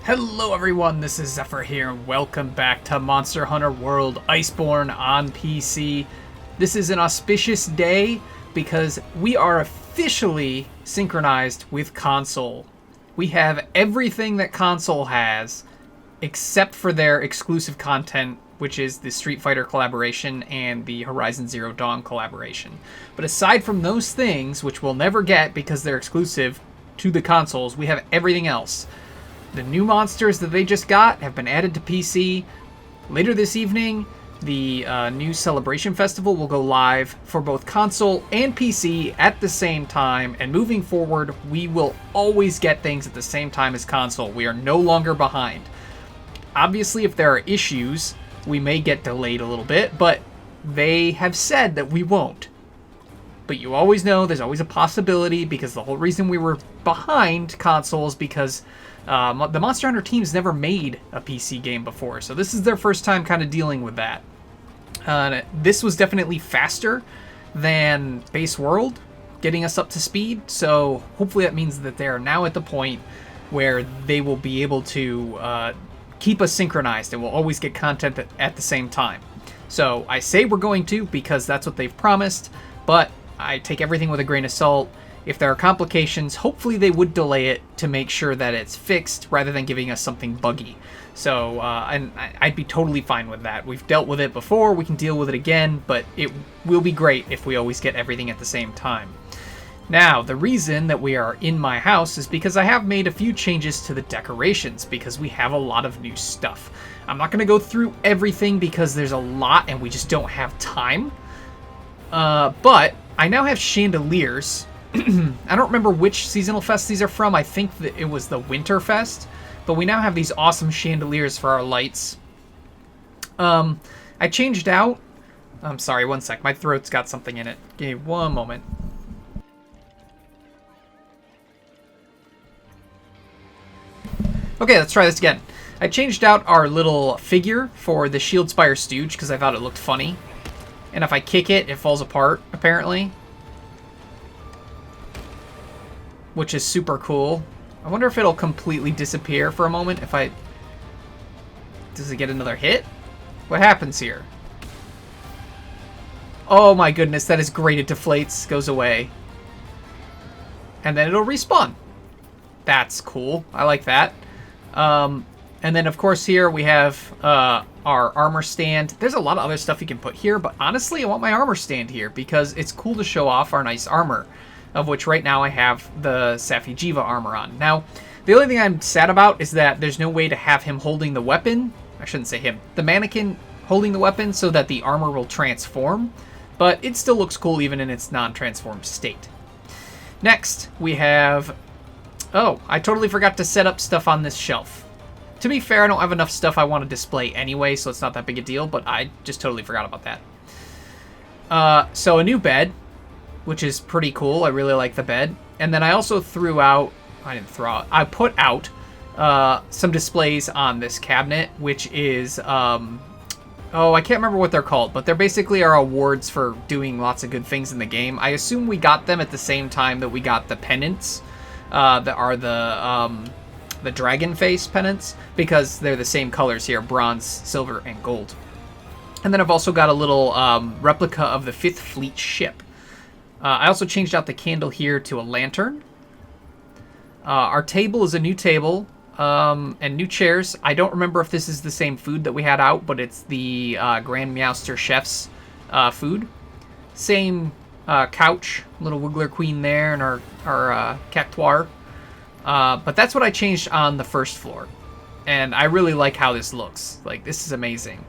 Hello everyone, this is Xephyr here, and welcome back to Monster Hunter World Iceborne on PC. This is an auspicious day because we are officially synchronized with console. We have everything that console has, except for their exclusive content, which is the Street Fighter collaboration and the Horizon Zero Dawn collaboration. But aside from those things, which we'll never get because they're exclusive to the consoles, we have everything else. The new monsters that they just got have been added to PC. Later this evening, the new Celebration Festival will go live for both console and PC at the same time. And moving forward, we will always get things at the same time as console. We are no longer behind. Obviously, if there are issues, we may get delayed a little bit, but they have said that we won't. But you always know there's always a possibility, because the whole reason we were behind consoles because the Monster Hunter team's never made a PC game before, so this is their first time kind of dealing with that. This was definitely faster than Base World, getting us up to speed, so hopefully that means that they are now at the point where they will be able to keep us synchronized and we'll always get content at the same time. So I say we're going to because that's what they've promised, but I take everything with a grain of salt. If there are complications, hopefully they would delay it to make sure that it's fixed rather than giving us something buggy. So, and I'd be totally fine with that. We've dealt with it before, we can deal with it again, but it will be great if we always get everything at the same time. Now, the reason that we are in my house is because I have made a few changes to the decorations because we have a lot of new stuff. I'm not going to go through everything because there's a lot and we just don't have time. But I now have chandeliers. I don't remember which seasonal fest these are from. I think that it was the Winter Fest. But we now have these awesome chandeliers for our lights. I changed out... I'm sorry, one sec. My throat's got something in it. Give me one moment. Okay, let's try this again. I changed out our little figure for the Shield Spire Stooge because I thought it looked funny. And if I kick it, it falls apart, apparently. Which is super cool. I wonder if it'll completely disappear for a moment if I... Does it get another hit? What happens here? Oh my goodness, that is great. It deflates, goes away. And then it'll respawn. That's cool. I like that. And then, of course, here we have our armor stand. There's a lot of other stuff you can put here, but honestly, I want my armor stand here because it's cool to show off our nice armor, of which right now I have the Safi'jiiva armor on. Now, the only thing I'm sad about is that there's no way to have him holding the weapon. I shouldn't say him. The mannequin holding the weapon so that the armor will transform, but it still looks cool even in its non-transformed state. Next, we have... Oh, I totally forgot to set up stuff on this shelf. To be fair, I don't have enough stuff I want to display anyway, so it's not that big a deal, but I just totally forgot about that. So a new bed, which is pretty cool. I really like the bed. And then I also threw out... I didn't throw out. I put out some displays on this cabinet, which is... oh, I can't remember what they're called, but they're basically our awards for doing lots of good things in the game. I assume we got them at the same time that we got the pennants. That are the dragon face pennants, because they're the same colors here, bronze, silver, and gold. And then I've also got a little replica of the 5th Fleet ship. I also changed out the candle here to a lantern. Our table is a new table, and new chairs. I don't remember if this is the same food that we had out, but it's the Grand Meowster Chef's food. Same couch, little Wiggler Queen there, and our cactuar. But that's what I changed on the first floor. And I really like how this looks. Like, this is amazing.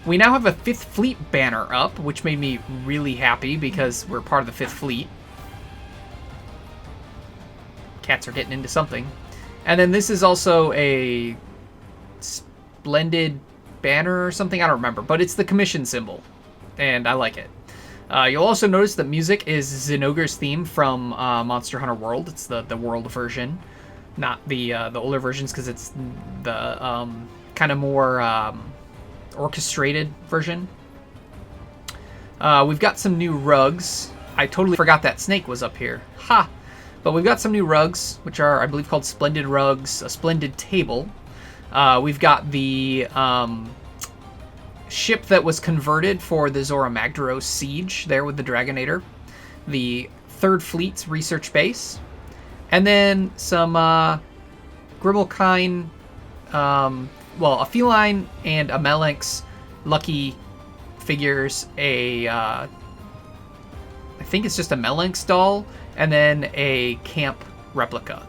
We now have a 5th Fleet banner up, which made me really happy because we're part of the 5th Fleet. Cats are getting into something. And then this is also a splendid banner or something. I don't remember, but it's the commission symbol. And I like it. You'll also notice that music is Zinogre's theme from Monster Hunter World. It's the world version, not the older versions, because it's the kind of more orchestrated version. We've got some new rugs. I totally forgot that snake was up here. Ha! But we've got some new rugs, which are, I believe, called Splendid Rugs, a Splendid Table. We've got the ship that was converted for the Zora Magdaros siege there with the Dragonator. The 3rd Fleet's research base. And then some Grimalkine, well, a feline and a Melanx lucky figures, I think it's just a Melanx doll, and then a camp replica.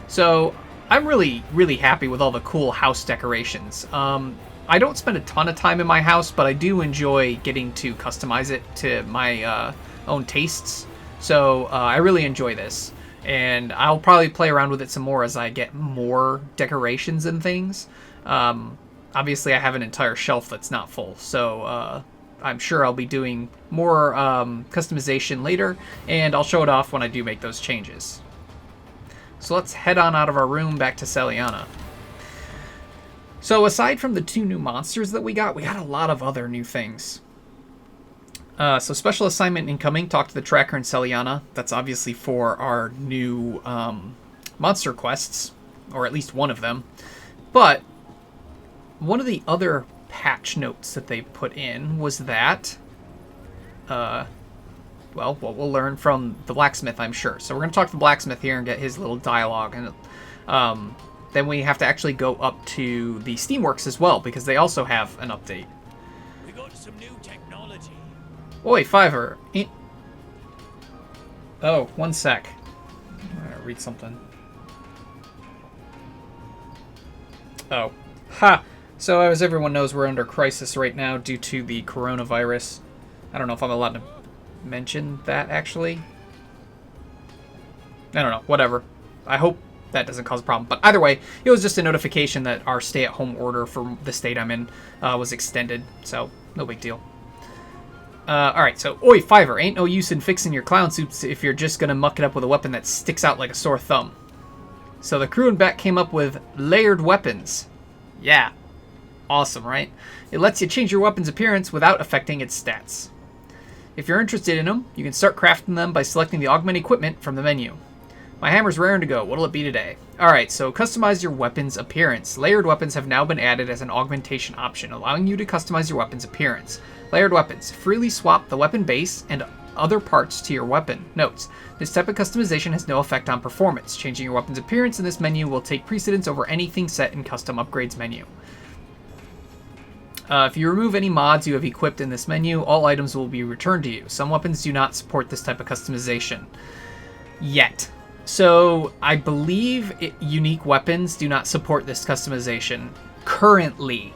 So I'm really, really happy with all the cool house decorations. I don't spend a ton of time in my house, but I do enjoy getting to customize it to my own tastes. So I really enjoy this. And I'll probably play around with it some more as I get more decorations and things. Obviously, I have an entire shelf that's not full, so I'm sure I'll be doing more customization later, and I'll show it off when I do make those changes. So let's head on out of our room back to Celiana. So aside from the 2 new monsters that we got a lot of other new things. So special assignment incoming, talk to the tracker in Celiana. That's obviously for our new monster quests, or at least one of them. But one of the other patch notes that they put in was that, well, what we'll learn from the blacksmith, I'm sure. So we're going to talk to the blacksmith here and get his little dialogue. And then we have to actually go up to the Steamworks as well, because they also have an update. We got some new technology. Oi, Fiverr. Oh, one sec. I'm gonna read something. Oh. Ha! So as everyone knows, we're under crisis right now due to the coronavirus. I don't know if I'm allowed to mention that, actually. I don't know. Whatever. I hope that doesn't cause a problem. But either way, it was just a notification that our stay-at-home order for the state I'm in was extended. So, no big deal. Alright, so, oi, Fiverr, ain't no use in fixing your clown suits if you're just gonna muck it up with a weapon that sticks out like a sore thumb. So the crew and Beck came up with layered weapons. Yeah. Awesome, right? It lets you change your weapon's appearance without affecting its stats. If you're interested in them, you can start crafting them by selecting the augment equipment from the menu. My hammer's raring to go. What'll it be today? Alright, so customize your weapon's appearance. Layered weapons have now been added as an augmentation option, allowing you to customize your weapon's appearance. Layered weapons. Freely swap the weapon base and other parts to your weapon. Notes. This type of customization has no effect on performance. Changing your weapon's appearance in this menu will take precedence over anything set in custom upgrades menu. If you remove any mods you have equipped in this menu, all items will be returned to you. Some weapons do not support this type of customization. Yet. So, I believe unique weapons do not support this customization currently.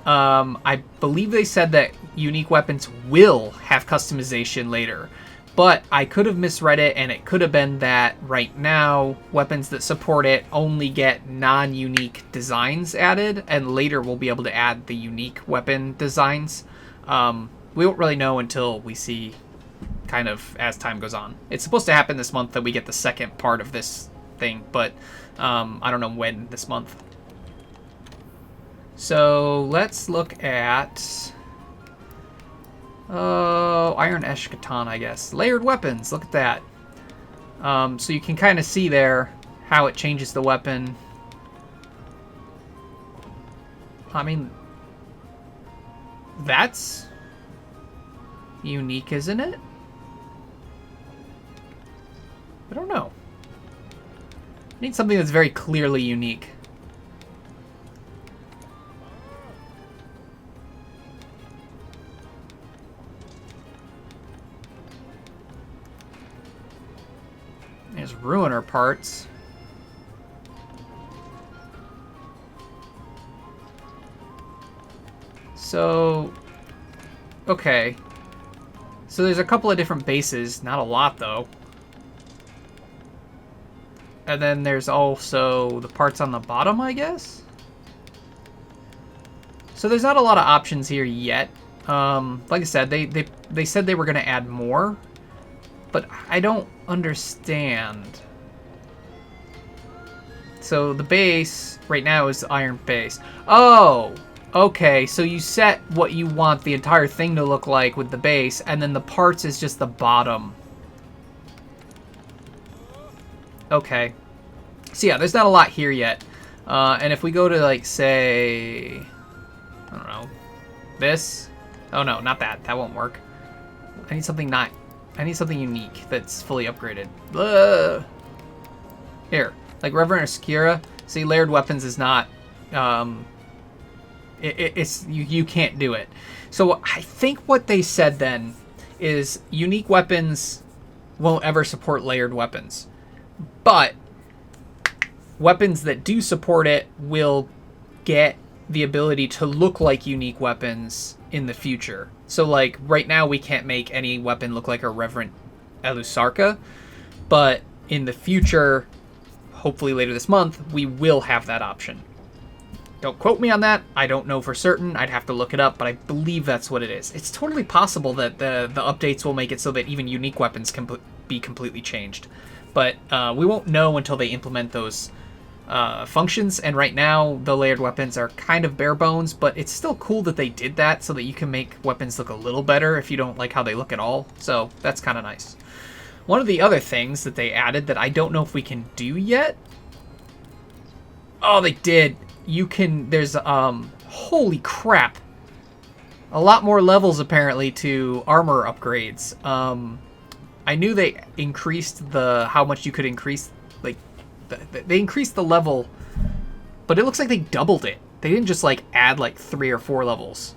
I believe they said that unique weapons will have customization later, but I could have misread it, and it could have been that right now weapons that support it only get non-unique designs added, and later we'll be able to add the unique weapon designs. We won't really know until we see kind of as time goes on. It's supposed to happen this month that we get the second part of this thing, but I don't know when this month. So let's look at Iron Esh Katana, I guess. Layered weapons, look at that. So you can kind of see there how it changes the weapon. I mean, that's unique, isn't it? I don't know. I need something that's very clearly unique. There's Ruiner parts. So, okay. So there's a couple of different bases, not a lot though. And then there's also the parts on the bottom, I guess? So there's not a lot of options here yet. Like I said, they said they were going to add more, but I don't understand. So the base right now is the iron base. Oh, okay. So you set what you want the entire thing to look like with the base, and then the parts is just the bottom. Okay. So yeah, there's not a lot here yet. And if we go to, like, say, I don't know, this. Oh no, not that. That won't work. I need something unique that's fully upgraded. Ugh. Here, like Reverend Obscura. See, layered weapons is not. You can't do it. So I think what they said then is unique weapons won't ever support layered weapons, but weapons that do support it will get the ability to look like unique weapons in the future. So, like, right now we can't make any weapon look like a Reverend Elusarca, but in the future, hopefully later this month, we will have that option. Don't quote me on that. I don't know for certain. I'd have to look it up, but I believe that's what it is. It's totally possible that the updates will make it so that even unique weapons can be completely changed. But we won't know until they implement those functions, and right now the layered weapons are kind of bare bones, but it's still cool that they did that so that you can make weapons look a little better if you don't like how they look at all. So that's kind of nice. One of the other things that they added that I don't know if we can do yet. Oh, they did. You can, there's, holy crap. A lot more levels, apparently, to armor upgrades. I knew they increased how much you could increase, like, they increased the level, but it looks like they doubled it. They didn't just, like, add, like, 3 or 4 levels.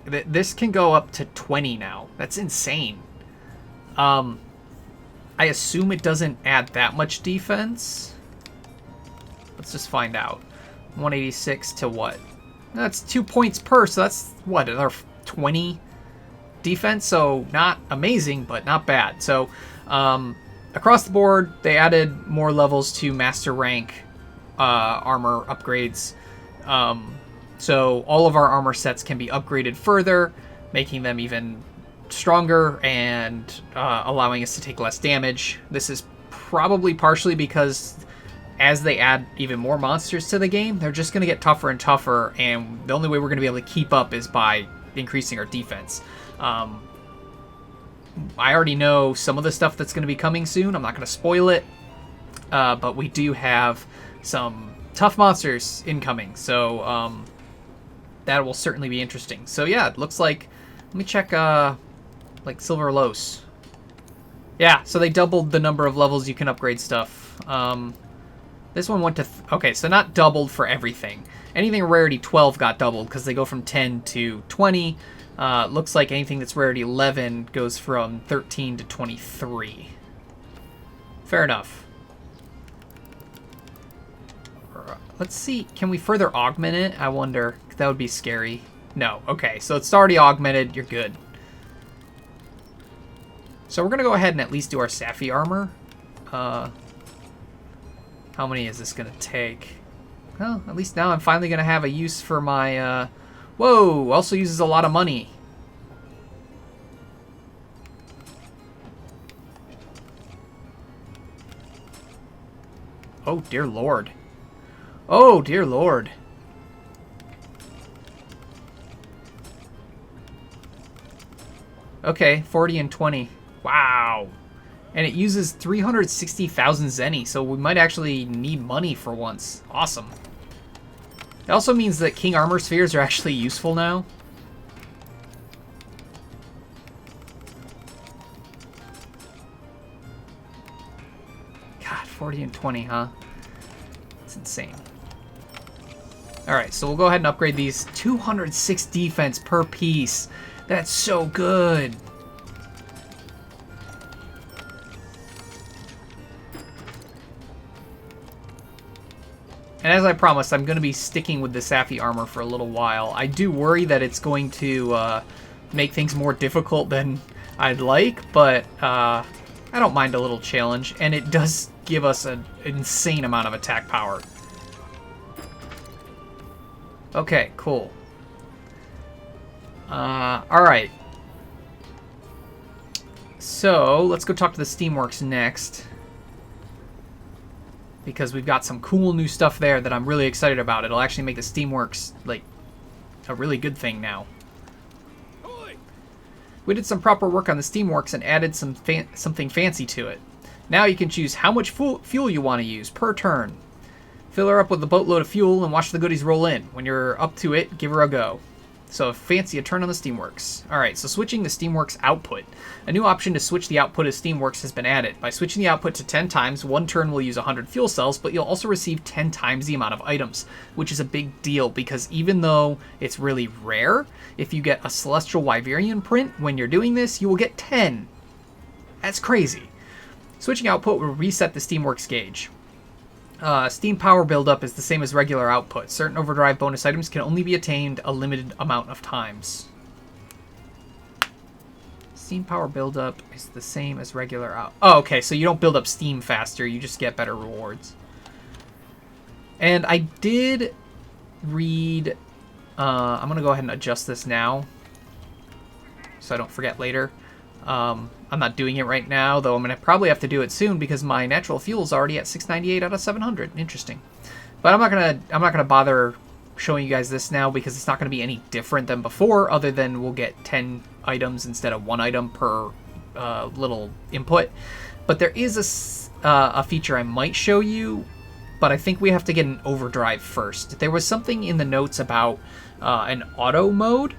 This can go up to 20 now. That's insane. I assume it doesn't add that much defense. Let's just find out. 186 to what? That's 2 points per, so that's, what, another 20 defense? So not amazing, but not bad. So across the board, they added more levels to master rank armor upgrades. So all of our armor sets can be upgraded further, making them even stronger and allowing us to take less damage. This is probably partially because as they add even more monsters to the game, they're just going to get tougher and tougher, and the only way we're going to be able to keep up is by increasing our defense. I already know some of the stuff that's going to be coming soon. I'm not going to spoil it, but we do have some tough monsters incoming, so that will certainly be interesting. So yeah, it looks like, let me check, like Silver Los. Yeah, so they doubled the number of levels you can upgrade stuff. This one went to... okay, so not doubled for everything. Anything rarity 12 got doubled because they go from 10 to 20. Looks like anything that's rarity 11 goes from 13 to 23. Fair enough. Let's see. Can we further augment it? I wonder. That would be scary. No. Okay, so it's already augmented. You're good. So we're going to go ahead and at least do our Xephyr armor. How many is this going to take? Well, at least now I'm finally going to have a use for my... whoa! Also uses a lot of money. Oh, dear lord. Oh, dear lord. Okay, 40 and 20. Wow. And it uses 360,000 zenny, so we might actually need money for once. Awesome. It also means that King Armor Spheres are actually useful now. God, 40 and 20, huh? It's insane. Alright, so we'll go ahead and upgrade these. 206 defense per piece. That's so good. And as I promised, I'm going to be sticking with the Xephyr armor for a little while. I do worry that it's going to make things more difficult than I'd like, but I don't mind a little challenge, and it does give us an insane amount of attack power. Okay, cool. Alright. So, let's go talk to the Steamworks next, because we've got some cool new stuff there that I'm really excited about. It'll actually make the Steamworks, like, a really good thing now. We did some proper work on the Steamworks and added something fancy to it. Now you can choose how much fuel you want to use per turn. Fill her up with a boatload of fuel and watch the goodies roll in. When you're up to it, give her a go. So fancy a turn on the Steamworks. Alright, so switching the Steamworks output. A new option to switch the output of Steamworks has been added. By switching the output to 10 times, one turn will use 100 fuel cells, but you'll also receive 10 times the amount of items, which is a big deal because even though it's really rare, if you get a Celestial Wyverian print when you're doing this, you will get 10. That's crazy. Switching output will reset the Steamworks gauge. Steam power buildup is the same as regular output. Certain overdrive bonus items can only be attained a limited amount of times. Steam power buildup is the same as regular out. Oh, okay, so you don't build up steam faster, you just get better rewards. And I did read... I'm going to go ahead and adjust this now, so I don't forget later. I'm not doing it right now, though I'm going to probably have to do it soon because my natural fuel is already at 698 out of 700. Interesting. But I'm not gonna bother showing you guys this now because it's not going to be any different than before, other than we'll get 10 items instead of 1 item per little input. But there is a feature I might show you, but I think we have to get an overdrive first. There was something in the notes about an auto mode,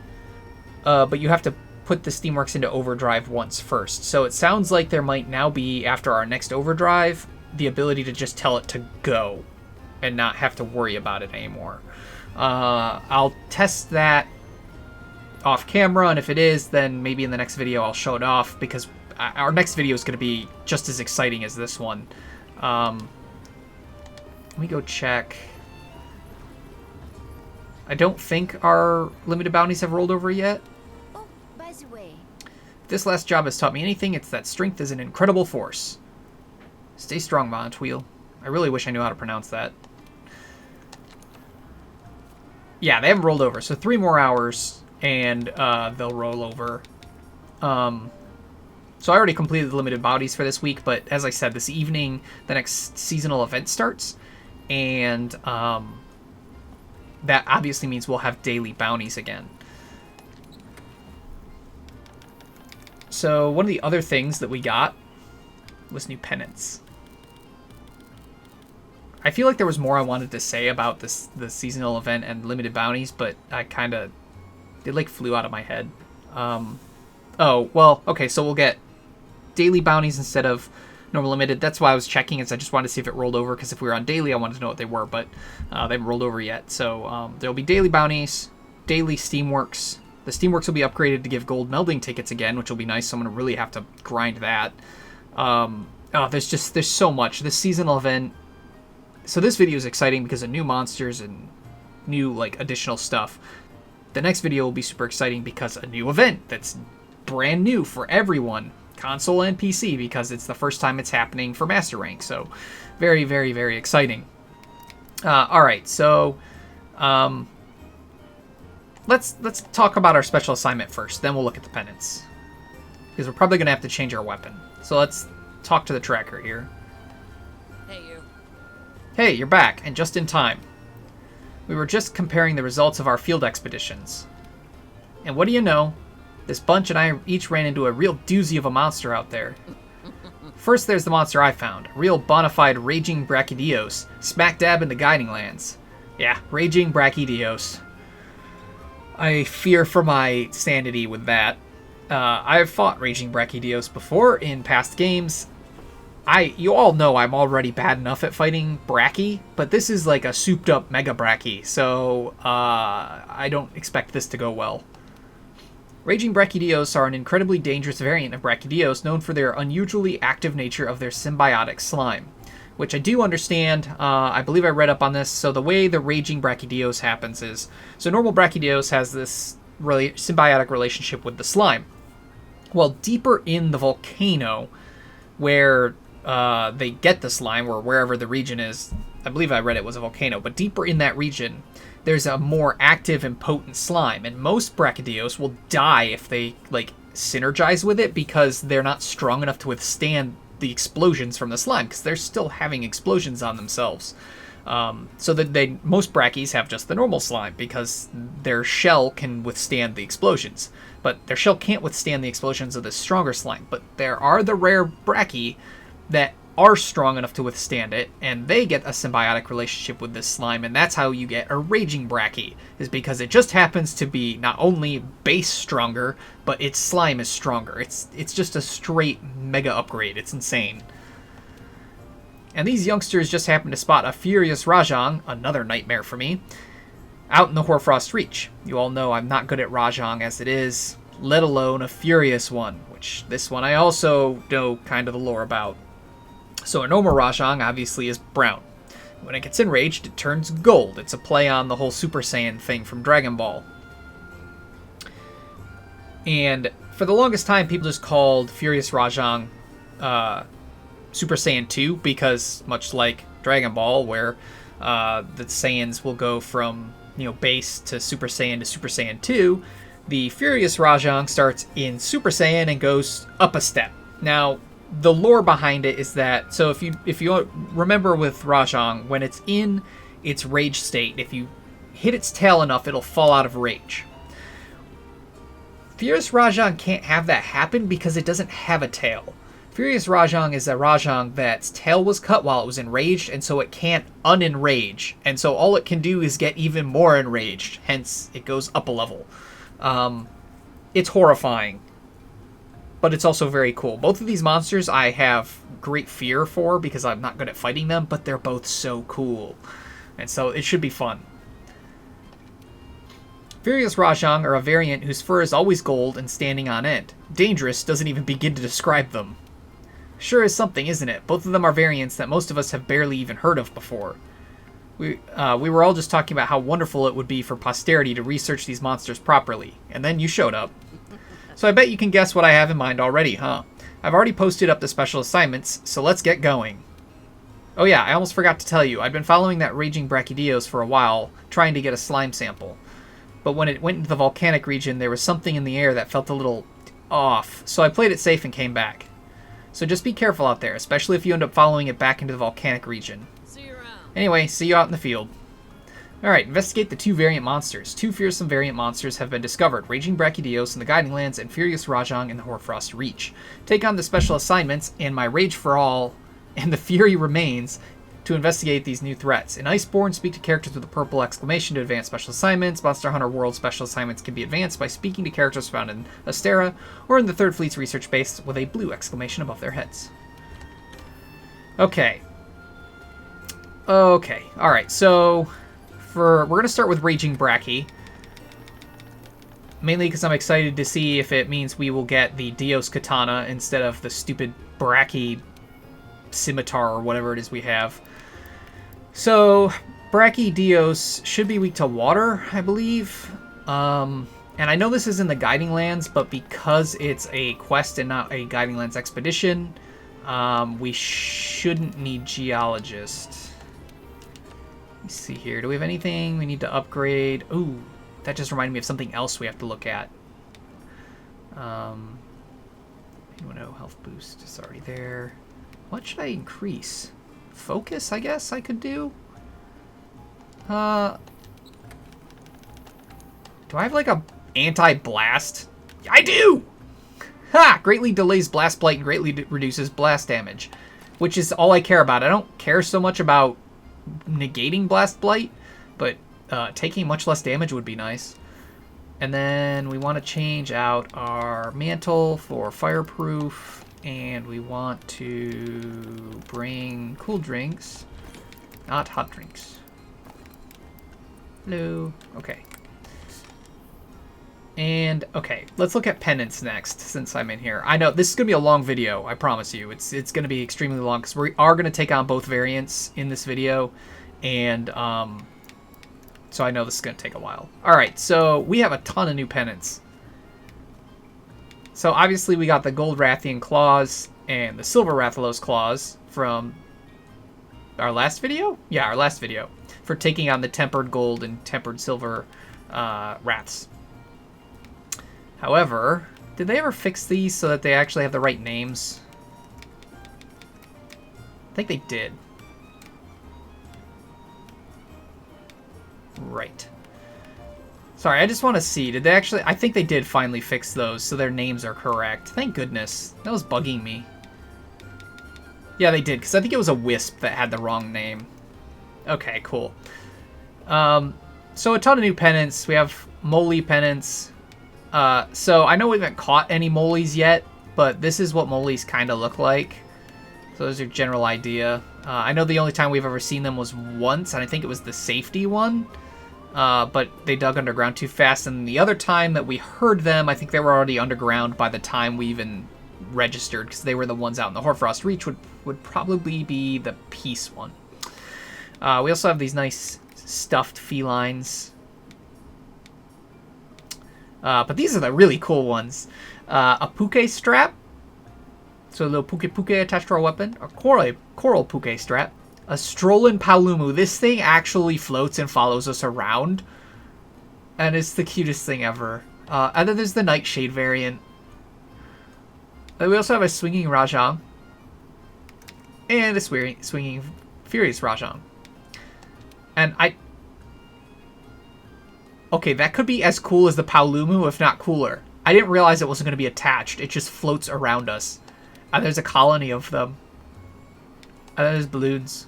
but you have to put the Steamworks into overdrive once first. So it sounds like there might now be, after our next overdrive, the ability to just tell it to go and not have to worry about it anymore. I'll test that off camera, and if it is, then maybe in the next video I'll show it off, because our next video is going to be just as exciting as this one. Let me go check. I don't think our limited bounties have rolled over yet. If this last job has taught me anything, it's that strength is an incredible force. Stay strong, Monotwheel. I really wish I knew how to pronounce that. Yeah, they haven't rolled over, so 3 more hours, and they'll roll over. So I already completed the limited bounties for this week, but as I said, this evening, the next seasonal event starts, and that obviously means we'll have daily bounties again. So one of the other things that we got was new pennants. I feel like there was more I wanted to say about the seasonal event and limited bounties, but I kind of... It like flew out of my head. Oh, well, okay, so we'll get daily bounties instead of normal limited. That's why I was checking, is I just wanted to see if it rolled over, because if we were on daily, I wanted to know what they were, but they haven't rolled over yet. So there'll be daily bounties, daily Steamworks. The Steamworks will be upgraded to give gold melding tickets again, which will be nice, so I'm going to really have to grind that. There's so much. This seasonal event... So this video is exciting because of new monsters and new, like, additional stuff. The next video will be super exciting because a new event that's brand new for everyone, console and PC, because it's the first time it's happening for Master Rank. So very, very, very exciting. Alright, so... Let's talk about our special assignment first, then we'll look at the pennants. Because we're probably going to have to change our weapon. So let's talk to the tracker here. Hey, you. Hey, you're back, and just in time. We were just comparing the results of our field expeditions. And what do you know? This bunch and I each ran into a real doozy of a monster out there. First, there's the monster I found. A real bona fide raging Brachydios, smack dab in the Guiding Lands. Yeah, raging Brachydios. I fear for my sanity with that. I've fought Raging Brachydios before in past games. You all know I'm already bad enough at fighting Brachy, but this is like a souped up Mega Brachy, so I don't expect this to go well. Raging Brachydios are an incredibly dangerous variant of Brachydios known for their unusually active nature of their symbiotic slime, which I do understand. I believe I read up on this. So the way the Raging Brachydios happens is, so normal Brachydios has this really symbiotic relationship with the slime. Well, deeper in the volcano, where they get the slime, or wherever the region is, I believe I read it was a volcano, but deeper in that region, there's a more active and potent slime, and most Brachydios will die if they, like, synergize with it, because they're not strong enough to withstand the explosions from the slime, because they're still having explosions on themselves. So that most Brackies have just the normal slime, because their shell can withstand the explosions. But their shell can't withstand the explosions of the stronger slime. But there are the rare Brachy that are strong enough to withstand it, and they get a symbiotic relationship with this slime, and that's how you get a raging Bracky, is because it just happens to be not only base stronger, but its slime is stronger. It's just a straight mega upgrade. It's insane. And these youngsters just happen to spot a furious Rajang, another nightmare for me, out in the Hoarfrost Reach. You all know I'm not good at Rajang as it is, let alone a furious one, which this one I also know kind of the lore about. So a normal Rajang obviously is brown. When it gets enraged, it turns gold. It's a play on the whole Super Saiyan thing from Dragon Ball. And for the longest time, people just called Furious Rajang Super Saiyan 2, because much like Dragon Ball, where the Saiyans will go from base to Super Saiyan 2, the Furious Rajang starts in Super Saiyan and goes up a step. Now, the lore behind it is that, so if you remember with Rajang, when it's in its rage state, if you hit its tail enough, it'll fall out of rage. Furious Rajang can't have that happen because it doesn't have a tail. Furious Rajang is a Rajang that's tail was cut while it was enraged, and so it can't unenrage. And so all it can do is get even more enraged, hence it goes up a level. It's horrifying, but it's also very cool. Both of these monsters I have great fear for because I'm not good at fighting them, but they're both so cool. And so it should be fun. Furious Rajang are a variant whose fur is always gold and standing on end. Dangerous doesn't even begin to describe them. Sure is something, isn't it? Both of them are variants that most of us have barely even heard of before. We were all just talking about how wonderful it would be for posterity to research these monsters properly, and then you showed up. So I bet you can guess what I have in mind already, huh? I've already posted up the special assignments, so let's get going. Oh yeah, I almost forgot to tell you, I'd been following that raging Brachydios for a while, trying to get a slime sample. But when it went into the volcanic region, there was something in the air that felt a little off, so I played it safe and came back. So just be careful out there, especially if you end up following it back into the volcanic region. See you around. Anyway, see you out in the field. Alright, investigate the two variant monsters. Two fearsome variant monsters have been discovered, Raging Brachydios in the Guiding Lands and Furious Rajang in the Hoarfrost Reach. Take on the special assignments and my Rage for All and the Fury Remains to investigate these new threats. In Iceborne, speak to characters with a purple exclamation to advance special assignments. Monster Hunter World special assignments can be advanced by speaking to characters found in Astera or in the 3rd Fleet's research base with a blue exclamation above their heads. Okay. Alright, so we're going to start with Raging Bracky. Mainly because I'm excited to see if it means we will get the Dios Katana instead of the stupid Bracky Scimitar or whatever it is we have. So, Brachydios should be weak to water, I believe. And I know this is in the Guiding Lands, but because it's a quest and not a Guiding Lands expedition, we shouldn't need Geologists. Let's see here. Do we have anything we need to upgrade? Ooh, that just reminded me of something else we have to look at. Anyone know health boost is already there. What should I increase? Focus, I guess I could do? Do I have like a anti-blast? I do! Ha! Greatly delays blast blight and greatly reduces blast damage. Which is all I care about. I don't care so much about negating blast blight, but taking much less damage would be nice. And then we want to change out our mantle for fireproof. And we want to bring cool drinks, not hot drinks. Hello. Okay. And, okay, let's look at penance next, since I'm in here. I know, this is going to be a long video, I promise you. It's going to be extremely long, because we are going to take on both variants in this video. And, so I know this is going to take a while. Alright, so we have a ton of new penance. So obviously we got the Gold Rathian Claws and the Silver Rathalos Claws from our last video? Yeah, our last video. For taking on the Tempered Gold and Tempered Silver Wraths. However, did they ever fix these so that they actually have the right names? I think they did. Right. Sorry, I just want to see. Did they actually... I think they did finally fix those, so their names are correct. Thank goodness. That was bugging me. Yeah, they did, because I think it was a wisp that had the wrong name. Okay, cool. So a ton of new pennants. We have Moly pennants. So I know we haven't caught any Molys yet, but this is what Molys kind of look like. So there's your general idea. I know the only time we've ever seen them was once, and I think it was the safety one. But they dug underground too fast, and the other time that we heard them, I think they were already underground by the time we even registered, because they were the ones out in the Hoarfrost Reach, would probably be the Peace one. We also have these nice stuffed felines. But these are the really cool ones. A puke strap. So a little puke attached to our weapon. A coral puke strap. A Strollin Palumu. This thing actually floats and follows us around. And it's the cutest thing ever. And then there's the Nightshade variant. And we also have a Swinging Rajang. And a Swinging Furious Rajang. And okay, that could be as cool as the Palumu, if not cooler. I didn't realize it wasn't going to be attached. It just floats around us. And there's a colony of them. And then there's balloons.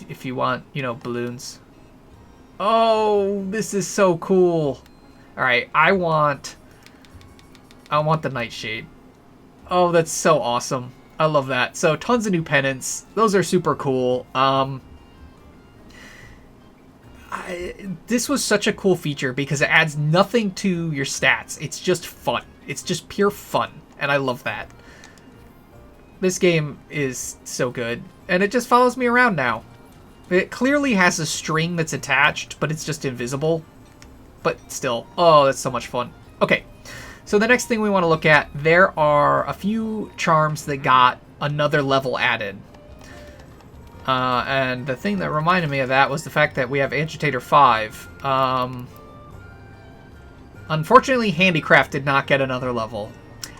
If you want, you know, balloons. Oh, this is so cool. Alright, I want the Nightshade. Oh, that's so awesome. I love that. So, tons of new pennants. Those are super cool. This was such a cool feature because it adds nothing to your stats. It's just fun. It's just pure fun. And I love that. This game is so good. And it just follows me around now. It clearly has a string that's attached, but it's just invisible. But still. Oh, that's so much fun. Okay. So the next thing we want to look at, there are a few charms that got another level added. And the thing that reminded me of that was the fact that we have Agitator 5. Unfortunately, Handicraft did not get another level.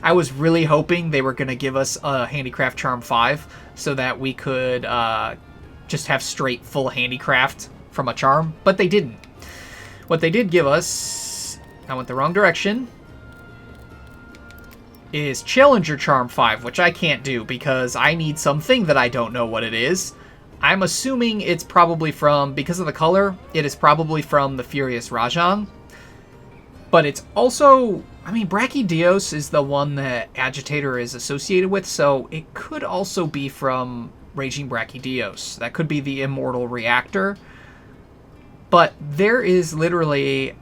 I was really hoping they were going to give us a Handicraft Charm 5 so that we could just have straight full Handicraft from a charm, but they didn't. What they did give us, I went the wrong direction, is Challenger Charm 5, which I can't do because I need something that I don't know what it is. I'm assuming it's probably from, because of the color, it is probably from the Furious Rajang. But it's also, I mean, Brachydios is the one that Agitator is associated with, so it could also be from Raging Brachydios. That could be the Immortal Reactor. But there is literally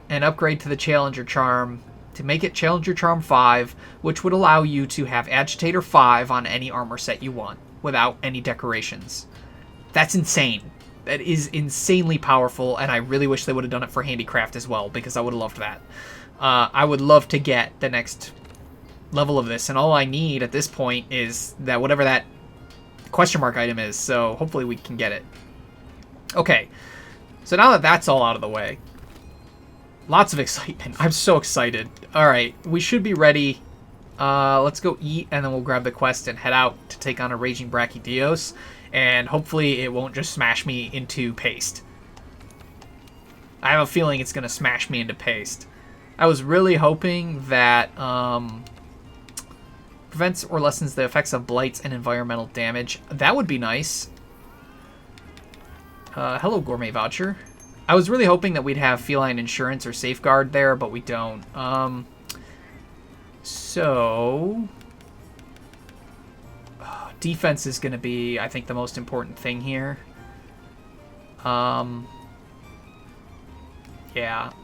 an upgrade to the Challenger Charm to make it Challenger Charm 5, which would allow you to have Agitator 5 on any armor set you want, without any decorations. That's insane. That is insanely powerful, and I really wish they would have done it for Handicraft as well, because I would have loved that. I would love to get the next level of this, and all I need at this point is that whatever that question mark item is, so hopefully we can get it. Okay, so now that that's all out of the way, lots of excitement. I'm so excited. Alright, we should be ready. Let's go eat, and then we'll grab the quest and head out to take on a Raging Brachydios. And hopefully it won't just smash me into paste. I have a feeling it's going to smash me into paste. I was really hoping that prevents or lessens the effects of blights and environmental damage. That would be nice. Hello, Gourmet Voucher. I was really hoping that we'd have Feline Insurance or Safeguard there, but we don't. So defense is going to be, I think, the most important thing here. Yeah,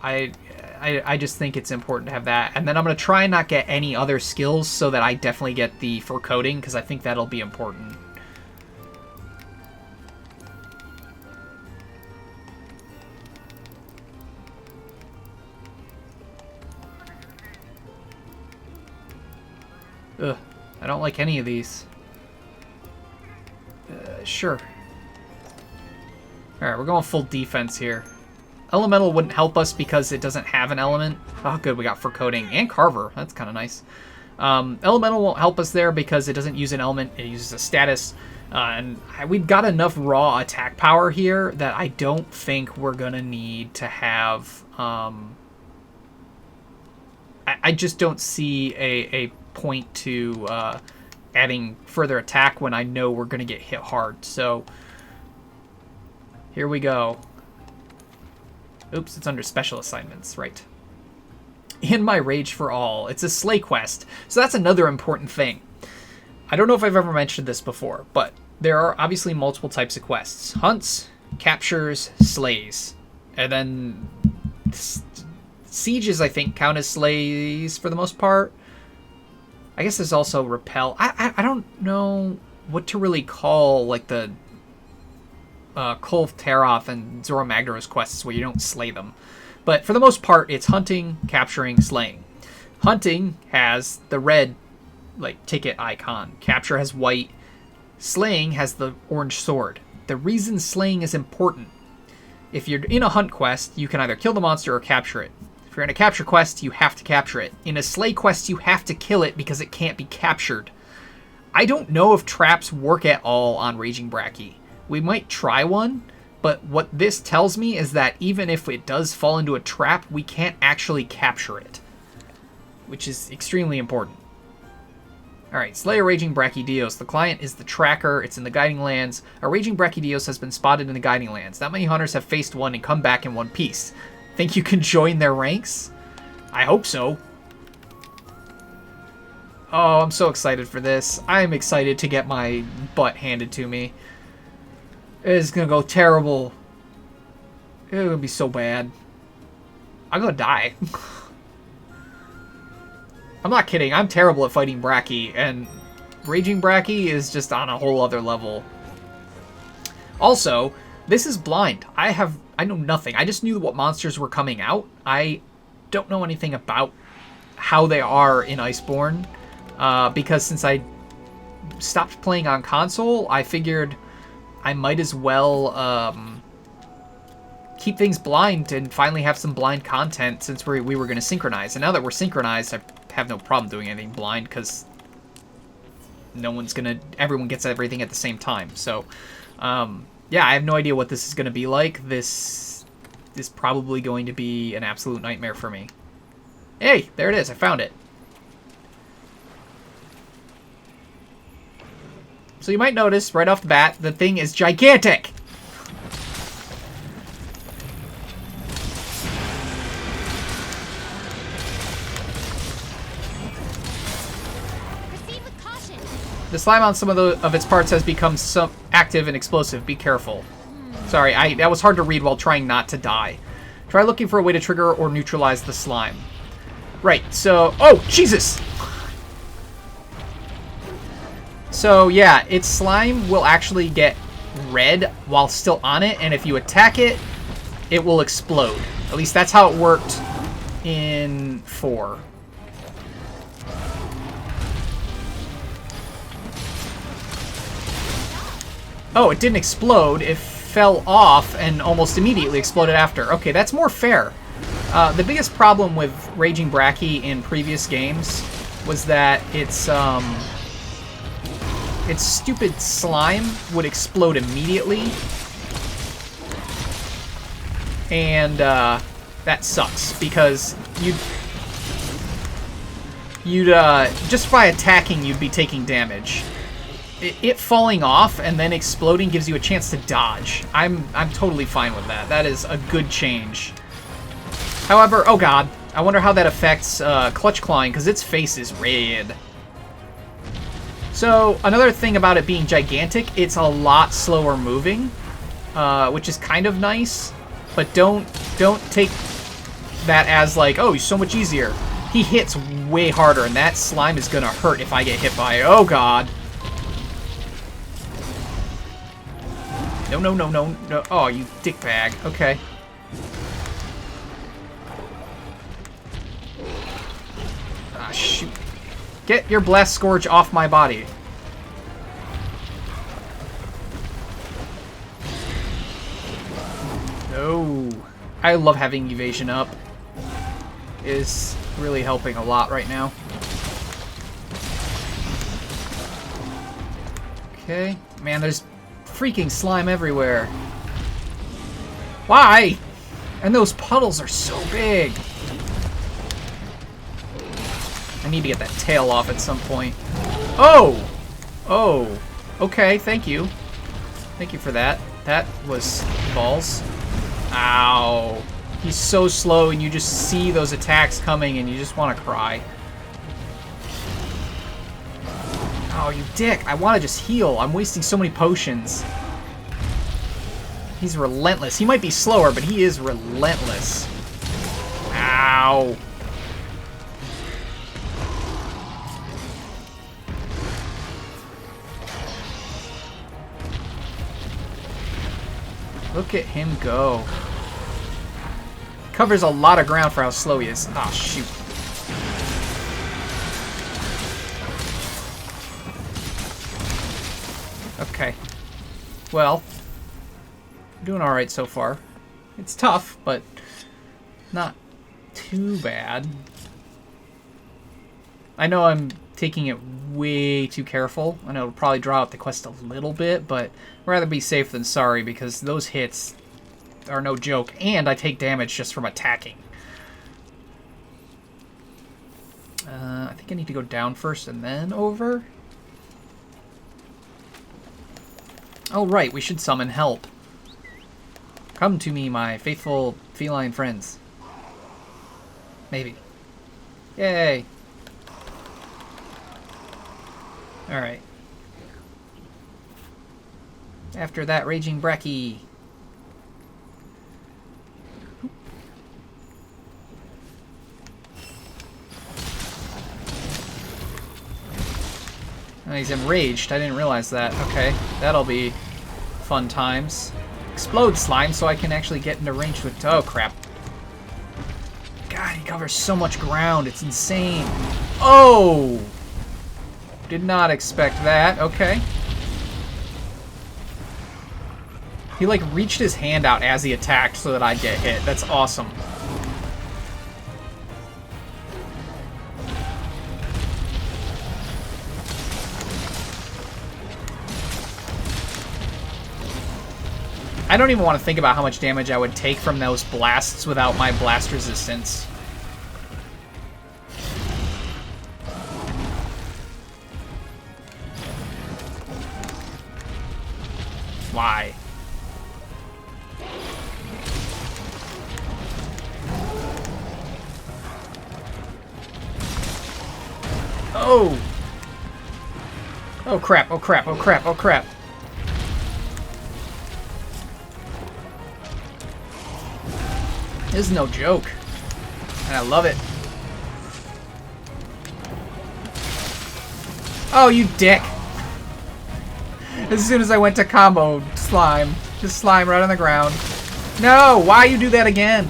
I just think it's important to have that. And then I'm going to try and not get any other skills so that I definitely get the for coding, because I think that'll be important. Ugh, I don't like any of these. Sure. Alright, we're going full defense here. Elemental wouldn't help us because it doesn't have an element. Oh, good, we got for coding and Carver. That's kind of nice. Elemental won't help us there because it doesn't use an element. It uses a status. And we've got enough raw attack power here that I don't think we're going to need to have... I just don't see a point to adding further attack when I know we're going to get hit hard. So here we go. Oops, it's under special assignments, right. In My Rage for All. It's a slay quest. So that's another important thing. I don't know if I've ever mentioned this before, but there are obviously multiple types of quests. Hunts, captures, slays. And then sieges, I think, count as slays for the most part. I guess there's also repel. I don't know what to really call, like, the Kolv Taroth and Zora Magdaros quests where you don't slay them. But for the most part, it's hunting, capturing, slaying. Hunting has the red, like, ticket icon. Capture has white. Slaying has the orange sword. The reason slaying is important: if you're in a hunt quest, you can either kill the monster or capture it. If you're in a capture quest, you have to capture it. In a slay quest, you have to kill it because it can't be captured. I don't know if traps work at all on Raging Bracky. We might try one, but what this tells me is that even if it does fall into a trap, we can't actually capture it, which is extremely important. Alright, slay a Raging Brachydios. The client is the tracker. It's in the Guiding Lands. A Raging Brachydios has been spotted in the Guiding Lands. Not many hunters have faced one and come back in one piece. Think you can join their ranks? I hope so. Oh, I'm so excited for this. I'm excited to get my butt handed to me. It's gonna go terrible. It's gonna be so bad. I'm gonna die. I'm not kidding. I'm terrible at fighting Bracky, and Raging Bracky is just on a whole other level. Also, this is blind. I know nothing. I just knew what monsters were coming out. I don't know anything about how they are in Iceborne, because since I stopped playing on console, I figured I might as well keep things blind and finally have some blind content since we were going to synchronize. And now that we're synchronized, I have no problem doing anything blind because everyone gets everything at the same time. So, yeah, I have no idea what this is going to be like. This is probably going to be an absolute nightmare for me. Hey, there it is. I found it. So you might notice right off the bat, the thing is gigantic. Proceed with caution. The slime on some of its parts has become active and explosive. Be careful. Sorry, that was hard to read while trying not to die. Try looking for a way to trigger or neutralize the slime. Right, so... Oh, Jesus! So, yeah, its slime will actually get red while still on it, and if you attack it, it will explode. At least that's how it worked in 4. Oh, it didn't explode. It fell off and almost immediately exploded after. Okay, that's more fair. The biggest problem with Raging Bracky in previous games was that its stupid slime would explode immediately. And that sucks because you'd just by attacking you'd be taking damage. It falling off and then exploding gives you a chance to dodge. I'm totally fine with that. That is a good change. However, oh god, I wonder how that affects Clutch Clawing because its face is red. So another thing about it being gigantic, it's a lot slower moving, which is kind of nice. But don't take that as like, oh, he's so much easier. He hits way harder, and that slime is gonna hurt if I get hit by it. Oh god. No, no, no, no, no. Oh, you dickbag. Okay. Ah, shoot. Get your Blast Scourge off my body. No. I love having evasion up. It is really helping a lot right now. Okay. Man, there's freaking slime everywhere. Why? And those puddles are so big. I need to get that tail off at some point. Oh! Oh, okay, thank you. Thank you for that. That was balls. Ow. He's so slow and you just see those attacks coming and you just want to cry. Oh, you dick. I want to just heal. I'm wasting so many potions. He's relentless. He might be slower, but he is relentless. Ow. Look at him go. Covers a lot of ground for how slow he is. Oh, shoot. Okay. Well, I'm doing alright so far. It's tough, but not too bad. I know I'm taking it way too careful. I know it'll probably draw out the quest a little bit, but I'd rather be safe than sorry because those hits are no joke, and I take damage just from attacking. I think I need to go down first and then over. Oh, right, we should summon help. Come to me, my faithful feline friends. Maybe. Yay. Alright. After that raging Bracky. Oh, he's enraged. I didn't realize that. Okay, that'll be fun times. Explode slime so I can actually get into range with... Oh, crap. God, he covers so much ground. It's insane. Oh! Did not expect that. Okay. He, like, reached his hand out as he attacked so that I'd get hit. That's awesome. I don't even want to think about how much damage I would take from those blasts without my blast resistance. Why? Oh! Oh crap, oh crap, oh crap, oh crap. This is no joke. And I love it. Oh, you dick. As soon as I went to combo, slime. Just slime right on the ground. No! Why you do that again?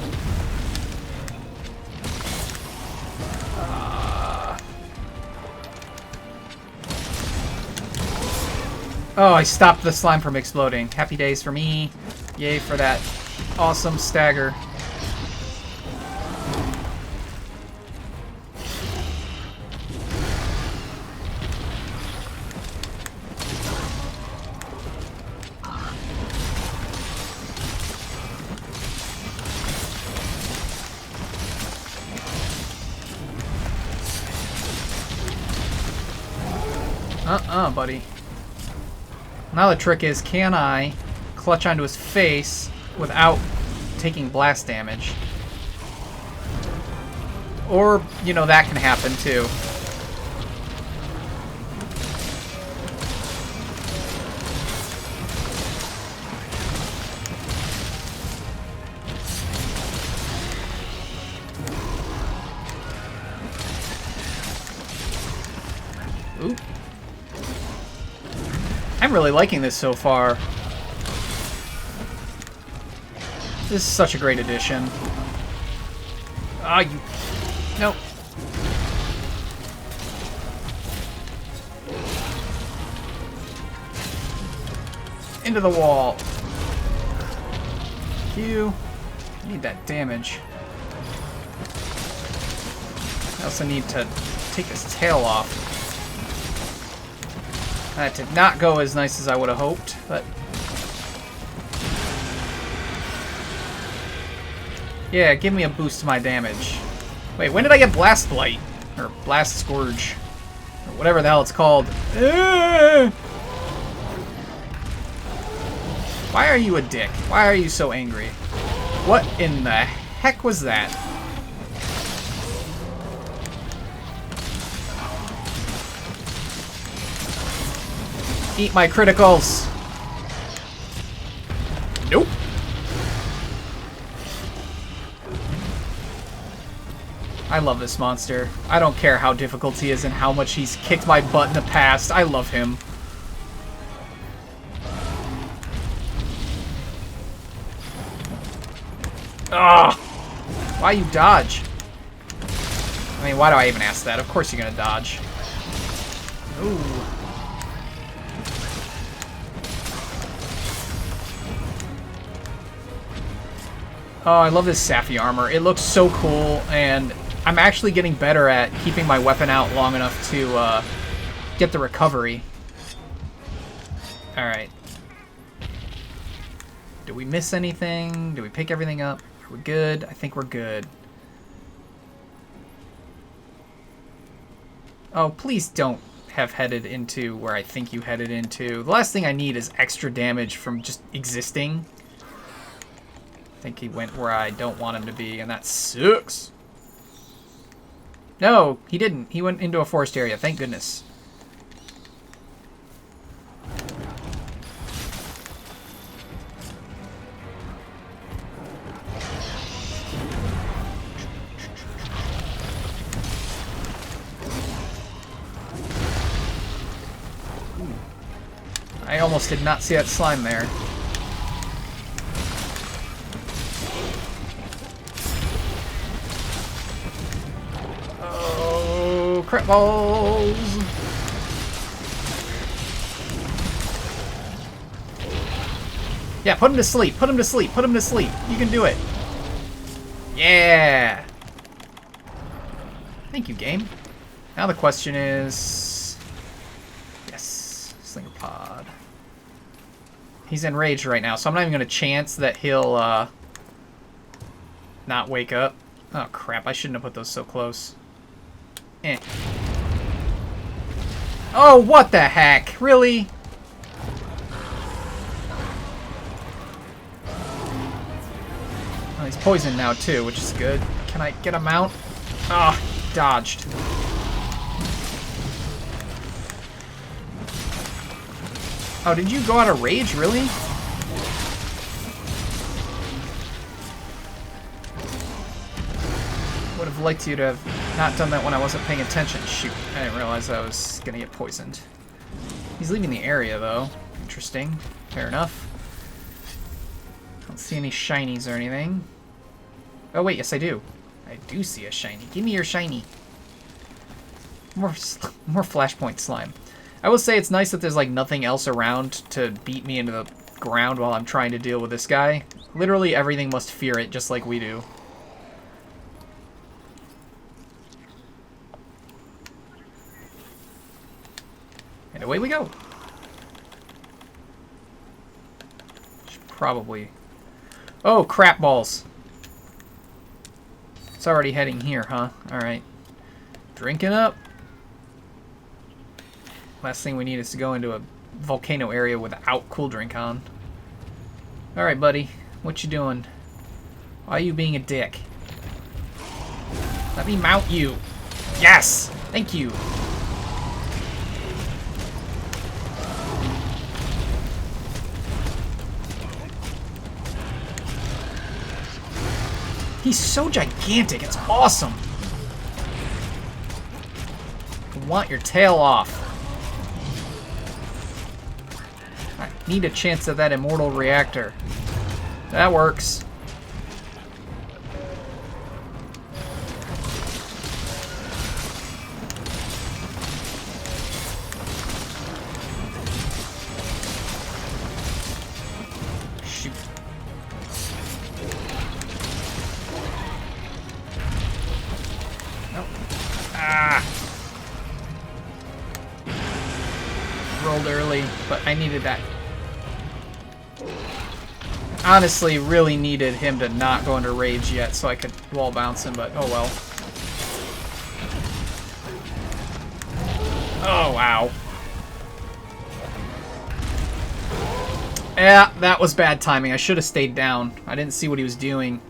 Oh, I stopped the slime from exploding. Happy days for me. Yay for that awesome stagger. Buddy. Now the trick is, can I clutch onto his face without taking blast damage? Or, you know, that can happen too. Oop. I'm really liking this so far. This is such a great addition. Ah, you... Nope. Into the wall. You need that damage. I also need to take his tail off. That did not go as nice as I would have hoped, but... Yeah, give me a boost to my damage. Wait, when did I get Blast Blight? Or Blast Scourge? Or whatever the hell it's called. Why are you a dick? Why are you so angry? What in the heck was that? Eat my criticals. Nope. I love this monster. I don't care how difficult he is and how much he's kicked my butt in the past. I love him. Ugh! Why you dodge? I mean, why do I even ask that? Of course you're gonna dodge. Ooh. Oh, I love this Xephyr armor. It looks so cool, and I'm actually getting better at keeping my weapon out long enough to get the recovery. Alright. Did we miss anything? Did we pick everything up? Are we good? I think we're good. Oh, please don't have headed into where I think you headed into. The last thing I need is extra damage from just existing. I think he went where I don't want him to be, and that sucks. No, he didn't. He went into a forest area. Thank goodness. I almost did not see that slime there. Oh, crap balls! Yeah, put him to sleep. Put him to sleep. Put him to sleep. You can do it. Yeah! Thank you, game. Now the question is... Yes, Slinger Pod. He's enraged right now, so I'm not even going to chance that he'll not wake up. Oh, crap. I shouldn't have put those so close. Eh. Oh, what the heck? Really? Oh, he's poisoned now, too, which is good. Can I get him out? Ah, oh, dodged. Oh, did you go out of rage? Really? Would have liked you to have not done that when I wasn't paying attention. Shoot, I didn't realize I was gonna get poisoned. He's leaving the area, though. Interesting. Fair enough. Don't see any shinies or anything. Oh, wait, yes I do. I do see a shiny. Give me your shiny. More flashpoint slime. I will say it's nice that there's like nothing else around to beat me into the ground while I'm trying to deal with this guy. Literally everything must fear it, just like we do. And away we go. Should probably... Oh, crap balls. It's already heading here, huh? Alright. Drinking up. Last thing we need is to go into a volcano area without cool drink on. Alright, buddy. What you doing? Why are you being a dick? Let me mount you. Yes! Thank you. He's so gigantic. It's awesome. I want your tail off. I need a chance at that immortal reactor. That works. Shoot. Nope. Ah! Rolled early, but I needed that. Honestly, really needed him to not go into rage yet so I could wall bounce him, but oh well. Oh, wow. Yeah, that was bad timing. I should have stayed down. I didn't see what he was doing.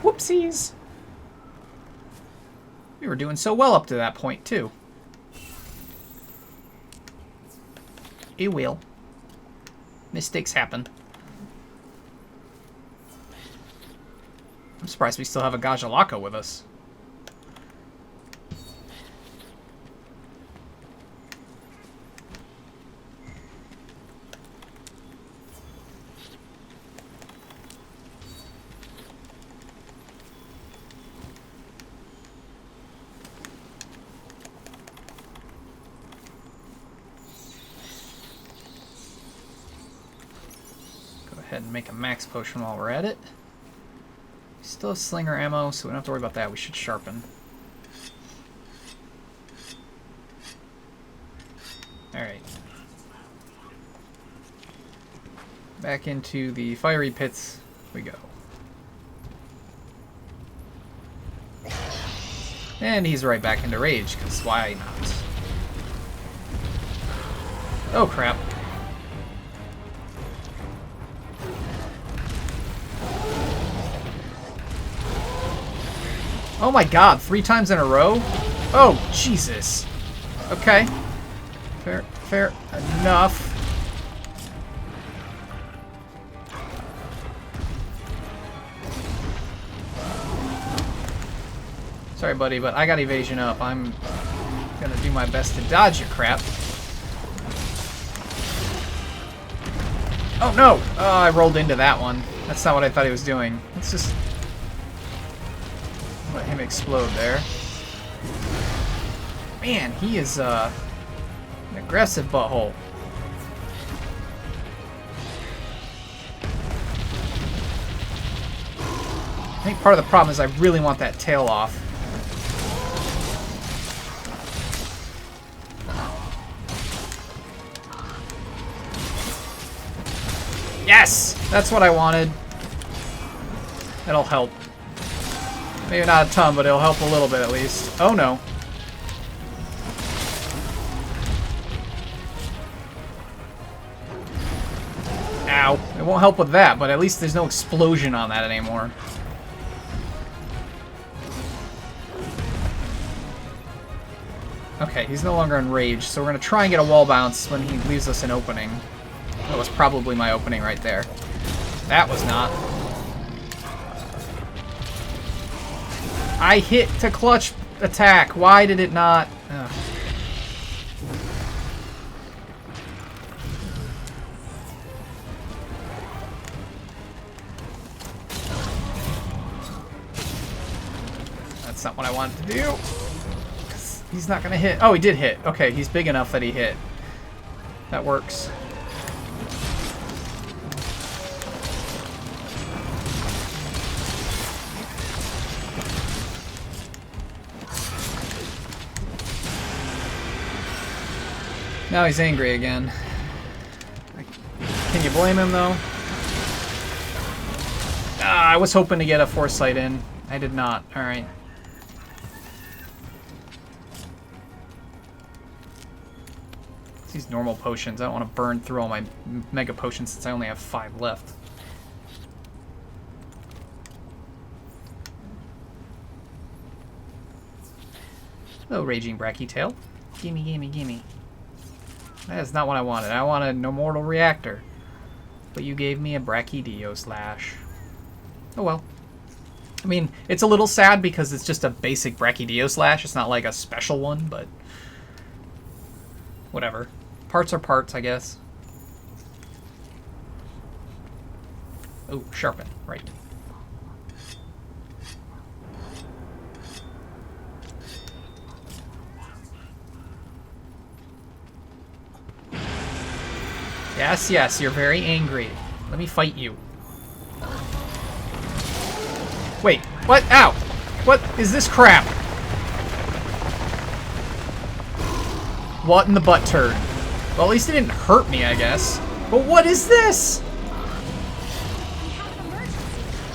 Whoopsies. We were doing so well up to that point, too. It will. Mistakes happen. I'm surprised we still have a Gajalaka with us. Ahead and make a max potion while we're at it. Still have slinger ammo, so we don't have to worry about that. We should sharpen. Alright. Back into the fiery pits we go. And he's right back into rage, because why not? Oh crap. Oh my god, 3 times in a row? Oh, Jesus. Okay. Fair enough. Sorry, buddy, but I got evasion up. I'm gonna do my best to dodge your crap. Oh, no! Oh, I rolled into that one. That's not what I thought he was doing. Let's just... let him explode there. Man, he is an aggressive butthole. I think part of the problem is I really want that tail off. Yes! That's what I wanted. That'll help. Maybe not a ton, but it'll help a little bit at least. Oh no. Ow. It won't help with that, but at least there's no explosion on that anymore. Okay, he's no longer enraged, so we're going to try and get a wall bounce when he leaves us an opening. That was probably my opening right there. That was not. I hit to clutch attack. Why did it not? Ugh. That's not what I wanted to do. He's not going to hit. Oh, he did hit. Okay, he's big enough that he hit. That works. Now he's angry again. Can you blame him, though? Ah, I was hoping to get a foresight in. I did not. Alright. These normal potions. I don't want to burn through all my mega potions since I only have 5 left. Hello, Raging Brachytail. Gimme, gimme, gimme. That is not what I wanted. I wanted an Immortal Reactor. But you gave me a Brachydio Slash. Oh well. I mean, it's a little sad because it's just a basic Brachydio Slash. It's not like a special one, but... whatever. Parts are parts, I guess. Oh, sharpen. Right. Yes, yes, you're very angry. Let me fight you. Wait, what? Ow! What is this crap? What in the butt turd? Well, at least it didn't hurt me, I guess. But what is this?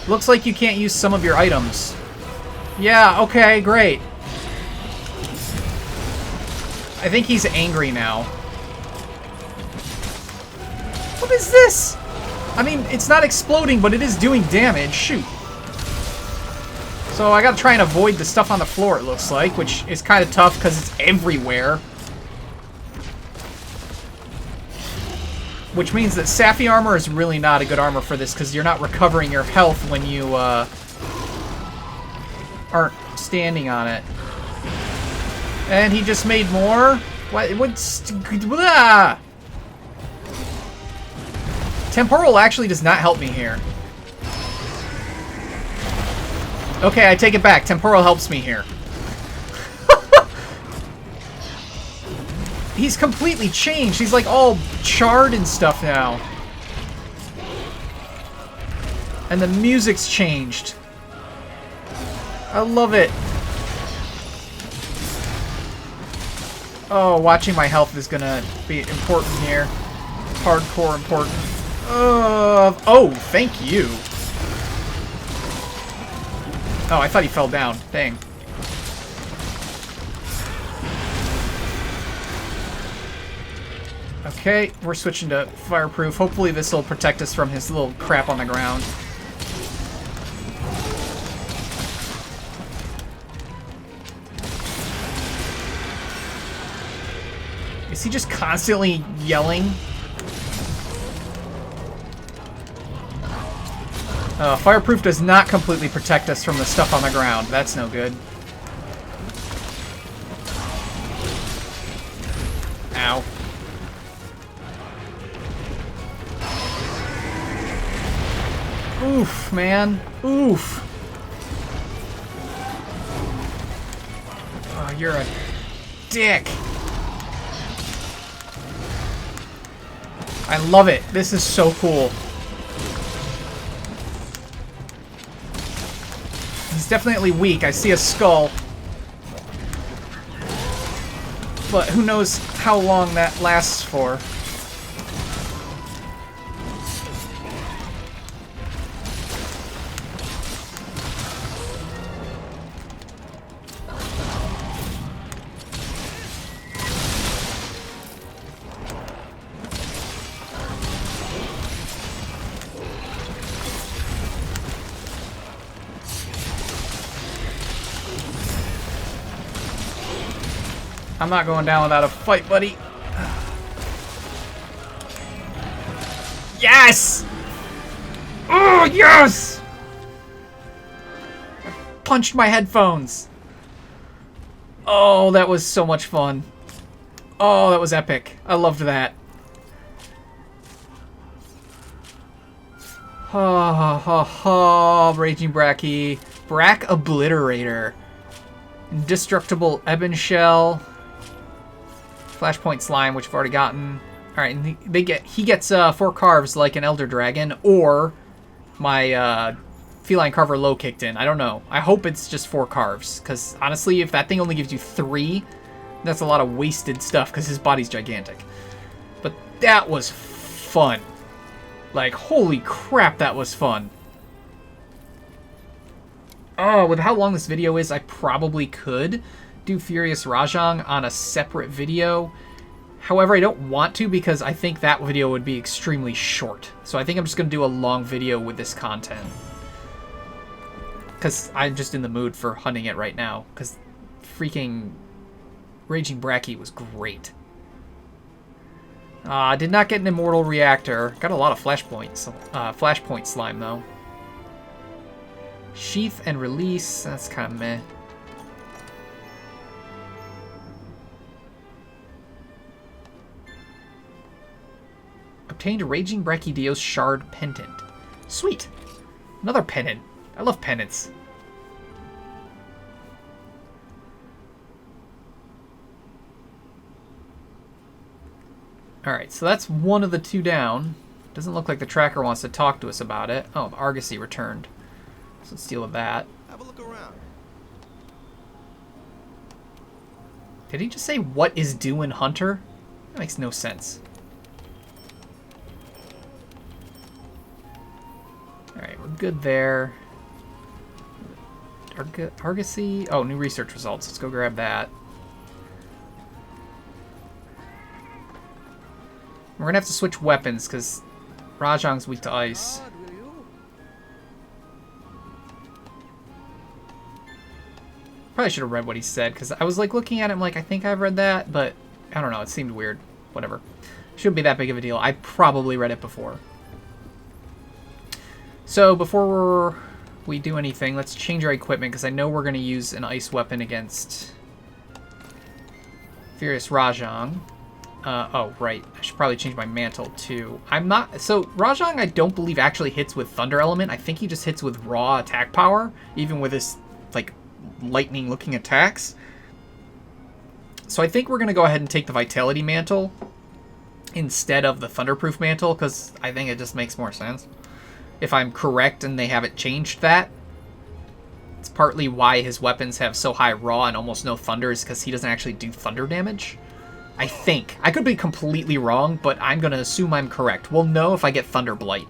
Looks like you can't use some of your items. Yeah, okay, great. I think he's angry now. What is this? I mean, it's not exploding, but it is doing damage. Shoot. So I gotta try and avoid the stuff on the floor, it looks like, which is kind of tough because it's everywhere. Which means that Sappy armor is really not a good armor for this because you're not recovering your health when you aren't standing on it. And he just made more? What's... Blah! Temporal actually does not help me here. Okay, I take it back. Temporal helps me here. He's completely changed. He's like all charred and stuff now. And the music's changed. I love it. Oh, watching my health is gonna be important here. Hardcore important. Oh, thank you. Oh, I thought he fell down. Dang. Okay, we're switching to fireproof. Hopefully this will protect us from his little crap on the ground. Is he just constantly yelling? Fireproof does not completely protect us from the stuff on the ground. That's no good. Ow. Oof, man. Oof. Oh, you're a dick. I love it. This is so cool. He's definitely weak. I see a skull. But who knows how long that lasts for. I'm not going down without a fight, buddy. Yes! Oh, yes! I punched my headphones. Oh, that was so much fun. Oh, that was epic. I loved that. Ha ha ha ha. Raging Bracky. Brack Obliterator. Indestructible Ebon Shell. Flashpoint Slime, which I've already gotten. Alright, and he gets 4 carves like an Elder Dragon, or my Feline Carver Low kicked in. I don't know. I hope it's just 4 carves, because honestly, if that thing only gives you 3, that's a lot of wasted stuff, because his body's gigantic. But that was fun. Like, holy crap, that was fun. Oh, with how long this video is, I probably could do Furious Rajang on a separate video. However, I don't want to because I think that video would be extremely short. So I think I'm just going to do a long video with this content. Because I'm just in the mood for hunting it right now. Because freaking Raging Bracky was great. Did not get an Immortal Reactor. Got a lot of Flashpoint Slime, though. Sheath and Release. That's kind of meh. Obtained a Raging Brachydio's Shard Pendant. Sweet! Another pendant. I love pendants. Alright, so that's one of the 2 down. Doesn't look like the tracker wants to talk to us about it. Oh, the Argosy returned. So let's deal with that. Have a look around. Did he just say, what is doing, Hunter? That makes no sense. Alright, we're good there. Argosy? Oh, new research results. Let's go grab that. We're going to have to switch weapons because Rajang's weak to ice. Probably should have read what he said because I was like looking at him like, I think I've read that, but I don't know. It seemed weird. Whatever. Shouldn't be that big of a deal. I probably read it before. So before we do anything, let's change our equipment because I know we're going to use an ice weapon against Furious Rajang. Oh, right. I should probably change my mantle, too. I'm not... So, Rajang, I don't believe actually hits with Thunder Element. I think he just hits with raw attack power, even with his, like, lightning-looking attacks. So I think we're going to go ahead and take the Vitality Mantle instead of the Thunderproof Mantle, because I think it just makes more sense. If I'm correct and they haven't changed that. It's partly why his weapons have so high raw and almost no thunder is because he doesn't actually do thunder damage. I think. I could be completely wrong, but I'm going to assume I'm correct. We'll know if I get Thunder Blight.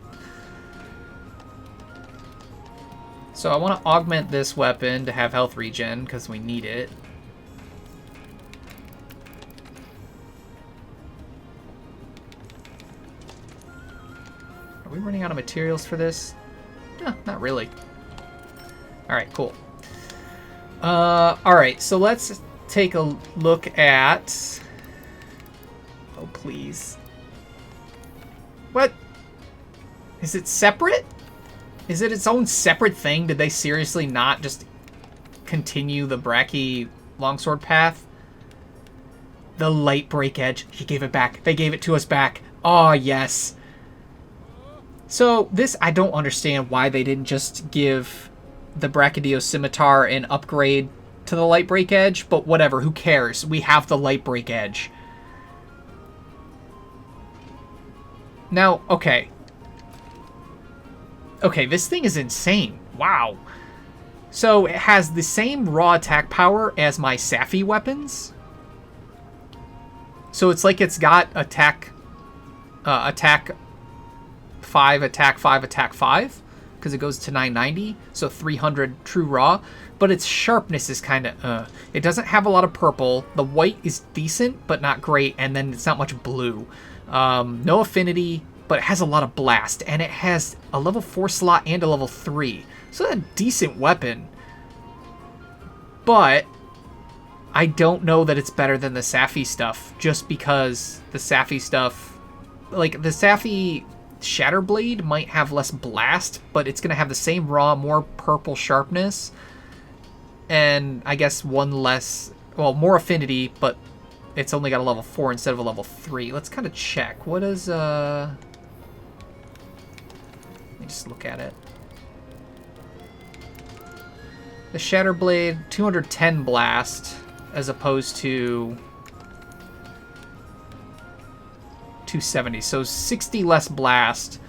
So I want to augment this weapon to have health regen, because we need it. Are we running out of materials for this? No, not really. Alright, cool. Alright, so let's take a look at... Oh, please. What? Is it separate? Is it its own separate thing? Did they seriously not just continue the Bracky longsword path? The light break edge. He gave it back. They gave it to us back. Oh, yes. So, this, I don't understand why they didn't just give the Brachydio Scimitar an upgrade to the light break edge, but whatever, who cares? We have the light break edge. Now, okay. Okay, this thing is insane. Wow. So, it has the same raw attack power as my Saphi weapons. So, it's like it's got attack 5, attack 5, attack 5. Because it goes to 990. So, 300 true raw. But its sharpness is kind of, It doesn't have a lot of purple. The white is decent, but not great. And then it's not much blue. No affinity, but it has a lot of blast, and it has a level 4 slot and a level 3. So it's a decent weapon. But I don't know that it's better than the Saphi stuff, just because the Saphi stuff, like the Saphi Shatterblade might have less blast, but it's going to have the same raw, more purple sharpness, and I guess one less, well, more affinity, but it's only got a level 4 instead of a level 3. Let's kind of check. What is, let me just look at it. The Shatterblade, 210 blast, as opposed to 270. So 60 less blast,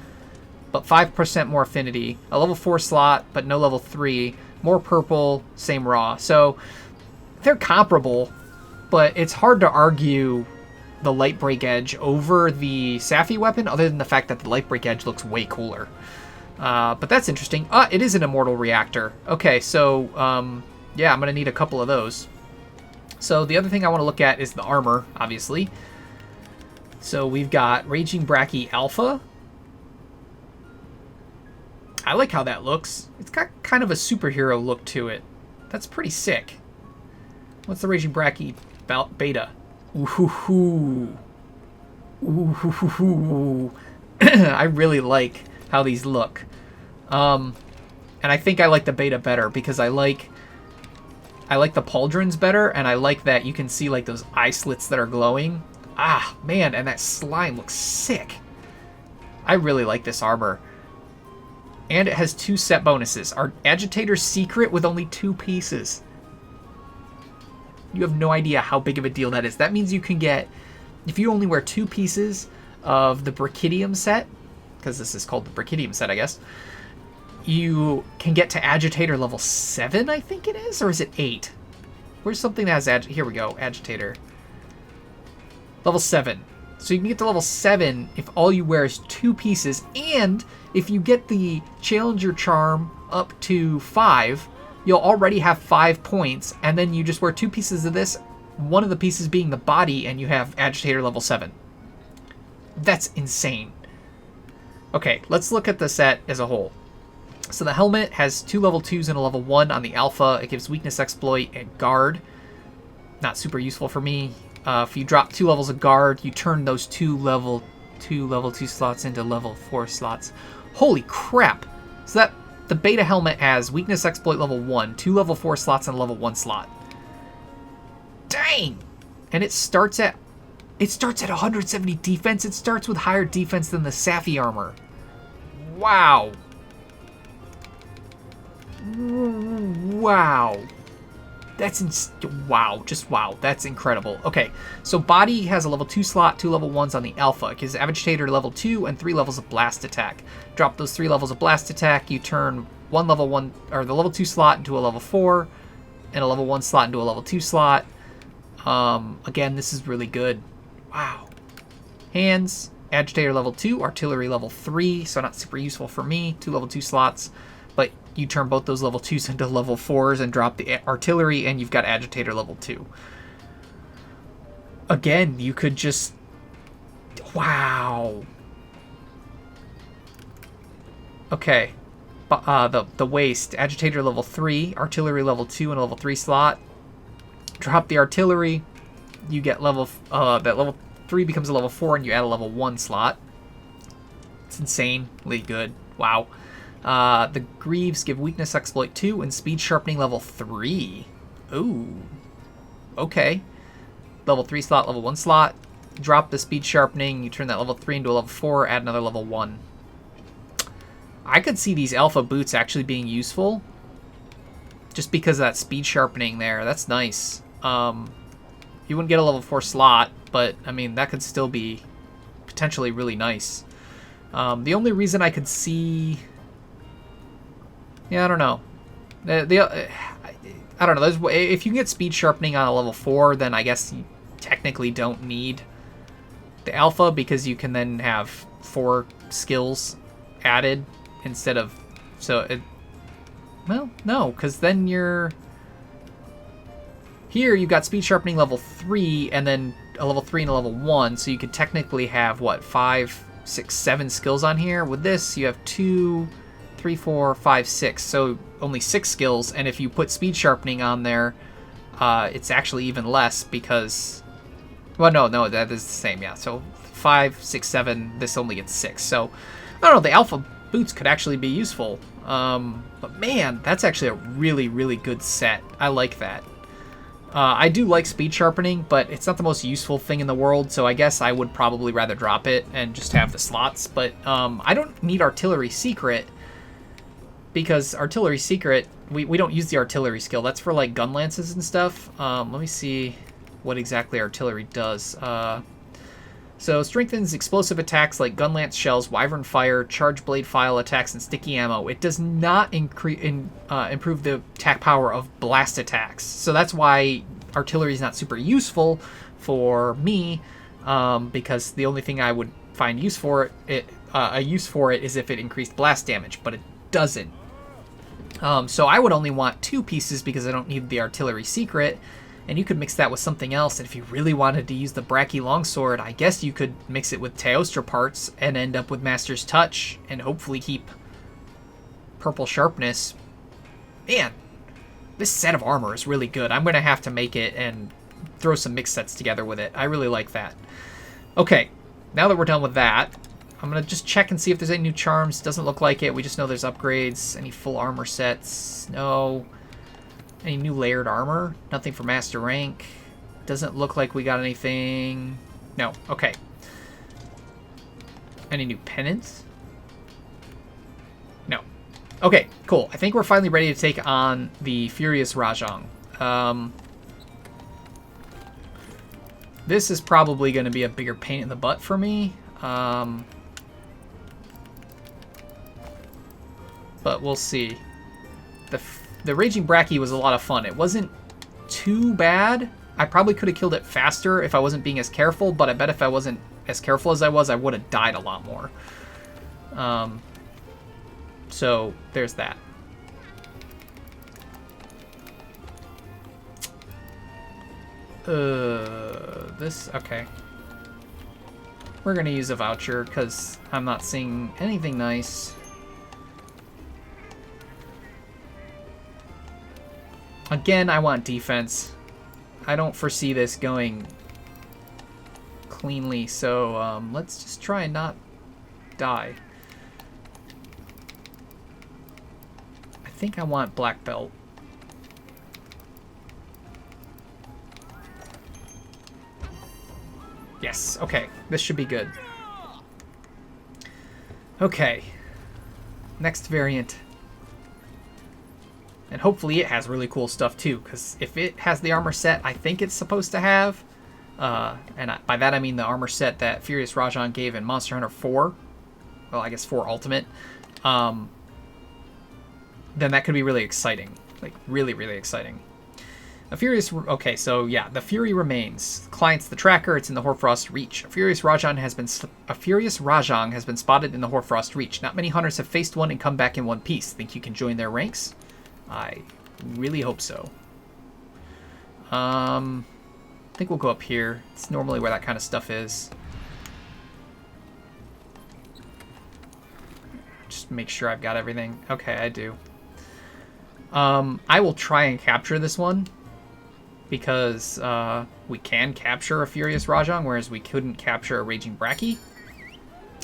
but 5% more affinity. A level 4 slot, but no level 3. More purple, same raw. So they're comparable, but it's hard to argue the Light Break Edge over the Saphi weapon, other than the fact that the Light Break Edge looks way cooler. But that's interesting. It is an Immortal Reactor. Okay, so, yeah, I'm going to need a couple of those. So the other thing I want to look at is the armor, obviously. So we've got Raging Bracky Alpha. I like how that looks. It's got kind of a superhero look to it. That's pretty sick. What's the Raging Bracky Beta? Ooh-hoo-hoo. Ooh-hoo-hoo. I really like how these look. And I think I like the beta better because I like the pauldrons better, and I like that you can see like those eye slits that are glowing. Ah, man, and that slime looks sick. I really like this armor. And it has 2 set bonuses. Our Agitator's Secret with only 2 pieces. You have no idea how big of a deal that is. That means you can get, if you only wear 2 pieces of the Brachydium set, because this is called the Brachydium set, I guess, you can get to Agitator level 7, I think it is? Or is it 8? Where's something that has here we go, Agitator. Level 7. So you can get to level 7 if all you wear is 2 pieces, and if you get the Challenger Charm up to 5, you'll already have 5 points, and then you just wear 2 pieces of this, one of the pieces being the body, and you have Agitator level 7. That's insane. Okay, let's look at the set as a whole. So the helmet has 2 level 2s and a level 1 on the alpha. It gives weakness, exploit, and guard. Not super useful for me. If you drop 2 levels of guard, you turn those 2 level 2 slots into level 4 slots. Holy crap! So that the beta helmet has weakness, exploit level 1, 2 level 4 slots, and a level 1 slot. Dang! And it starts at 170 defense. It starts with higher defense than the Xephyr armor. Wow. Wow. Wow. Just wow. That's incredible. Okay, so body has a level 2 slot, 2 level 1s on the alpha. It gives agitator level 2 and 3 levels of blast attack. Drop those 3 levels of blast attack, you turn the level 2 slot into a level 4 and a level 1 slot into a level 2 slot. Again, this is really good. Wow. Hands, agitator level 2, artillery level 3, so not super useful for me. 2 level 2 slots, but you turn both those level 2s into level 4s and drop the artillery, and you've got agitator level 2. Again, you could just... Wow. Okay. The waist, agitator level 3, artillery level 2, and a level 3 slot. Drop the artillery, you get that level 3 becomes a level 4, and you add a level 1 slot. It's insanely good. Wow. The greaves give weakness, exploit 2, and speed sharpening level 3. Ooh. Okay. Level 3 slot, level 1 slot. Drop the speed sharpening, you turn that level 3 into a level 4, add another level 1. I could see these alpha boots actually being useful. Just because of that speed sharpening there. That's nice. You wouldn't get a level 4 slot, but, I mean, that could still be potentially really nice. The only reason I could see... Yeah, I don't know. I don't know. If you can get speed sharpening on a level 4, then I guess you technically don't need the alpha, because you can then have 4 skills added instead of... Well, no, because then you're... Here, you've got speed sharpening level 3, and then a level 3 and a level 1, so you could technically have, what, 5, 6, 7 skills on here? With this, you have 2, 3, 4, 5, 6, so only 6 skills, and if you put speed sharpening on there, it's actually even less, because... Well, no, that is the same, yeah, so 5, 6, 7, this only gets 6, so... I don't know, the alpha boots could actually be useful. But man, that's actually a really, really good set. I like that. I do like speed sharpening, but it's not the most useful thing in the world, so I guess I would probably rather drop it and just have the slots. But I don't need artillery secret, because artillery secret, we don't use the artillery skill. That's for like gun lances and stuff. Let me see what exactly artillery does. So strengthens explosive attacks like gun lance shells, wyvern fire, charge blade file attacks, and sticky ammo. It does not improve the attack power of blast attacks. So that's why artillery is not super useful for me, because the only thing I would find use for it is if it increased blast damage, but it doesn't. So I would only want 2 pieces because I don't need the artillery secret. And you could mix that with something else, and if you really wanted to use the Brachy Longsword, I guess you could mix it with Teostra parts and end up with Master's Touch, and hopefully keep Purple Sharpness. Man, this set of armor is really good. I'm going to have to make it and throw some mix sets together with it. I really like that. Okay, now that we're done with that, I'm going to just check and see if there's any new charms. Doesn't look like it. We just know there's upgrades. Any full armor sets? No. Any new layered armor? Nothing for master rank. Doesn't look like we got anything. No. Okay. Any new pennants? No. Okay, cool. I think we're finally ready to take on the Furious Rajang. This is probably going to be a bigger pain in the butt for me. But we'll see. The Raging Brachy was a lot of fun. It wasn't too bad. I probably could have killed it faster if I wasn't being as careful, but I bet if I wasn't as careful as I was, I would have died a lot more. So there's that. Okay. We're going to use a voucher because I'm not seeing anything nice. Again, I want defense. I don't foresee this going cleanly, so let's just try and not die. I think I want black belt. Yes, okay. This should be good. Okay. Next variant. And hopefully it has really cool stuff too, because if it has the armor set I think it's supposed to have, by that I mean the armor set that Furious Rajan gave in Monster Hunter 4, well I guess 4 Ultimate, then that could be really exciting. Like, really, really exciting. Okay, so yeah, the Fury remains. Client's the tracker. It's in the Hoarfrost Reach. A Furious Rajang has been spotted in the Hoarfrost Reach. Not many hunters have faced one and come back in one piece. Think you can join their ranks? I really hope so. I think we'll go up here. It's normally where that kind of stuff is. Just make sure I've got everything. Okay, I do. I will try and capture this one, because we can capture a Furious Rajang, whereas we couldn't capture a Raging Bracky.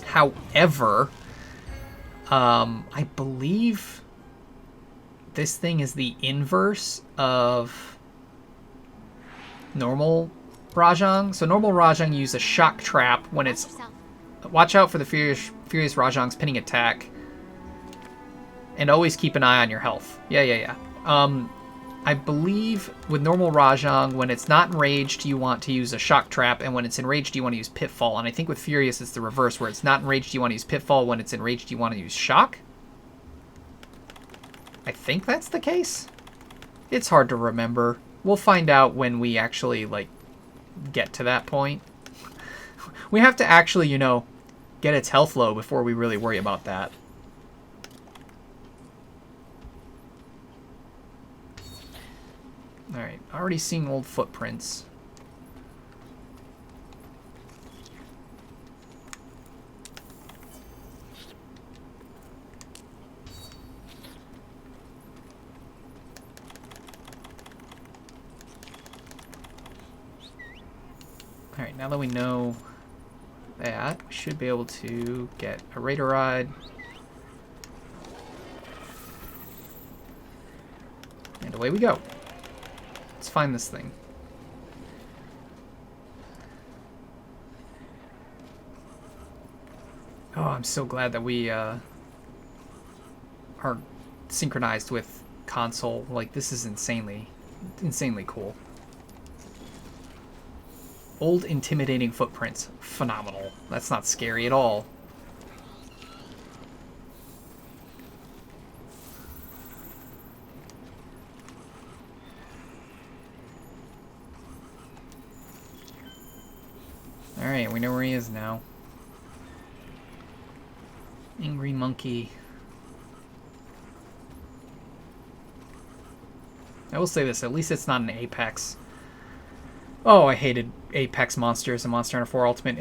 However, I believe this thing is the inverse of normal Rajang. So normal Rajang use a shock trap when it's... Watch out for the Furious Rajang's pinning attack. And always keep an eye on your health. Yeah. I believe with normal Rajang, when it's not enraged, you want to use a shock trap, and when it's enraged, you want to use pitfall. And I think with Furious, it's the reverse, where it's not enraged, you want to use pitfall. When it's enraged, you want to use shock. I think that's the case. It's hard to remember. We'll find out when we actually, like, get to that point. We have to actually, you know, get its health low before we really worry about that. Alright, already seeing old footprints. Alright, now that we know that, we should be able to get a Raider ride. And away we go. Let's find this thing. Oh, I'm so glad that we are synchronized with console. Like, this is insanely cool. Old intimidating footprints. Phenomenal. That's not scary at all. Alright, we know where he is now. Angry monkey. I will say this, at least it's not an Apex. Oh, I hated Apex monsters in Monster Hunter 4 Ultimate.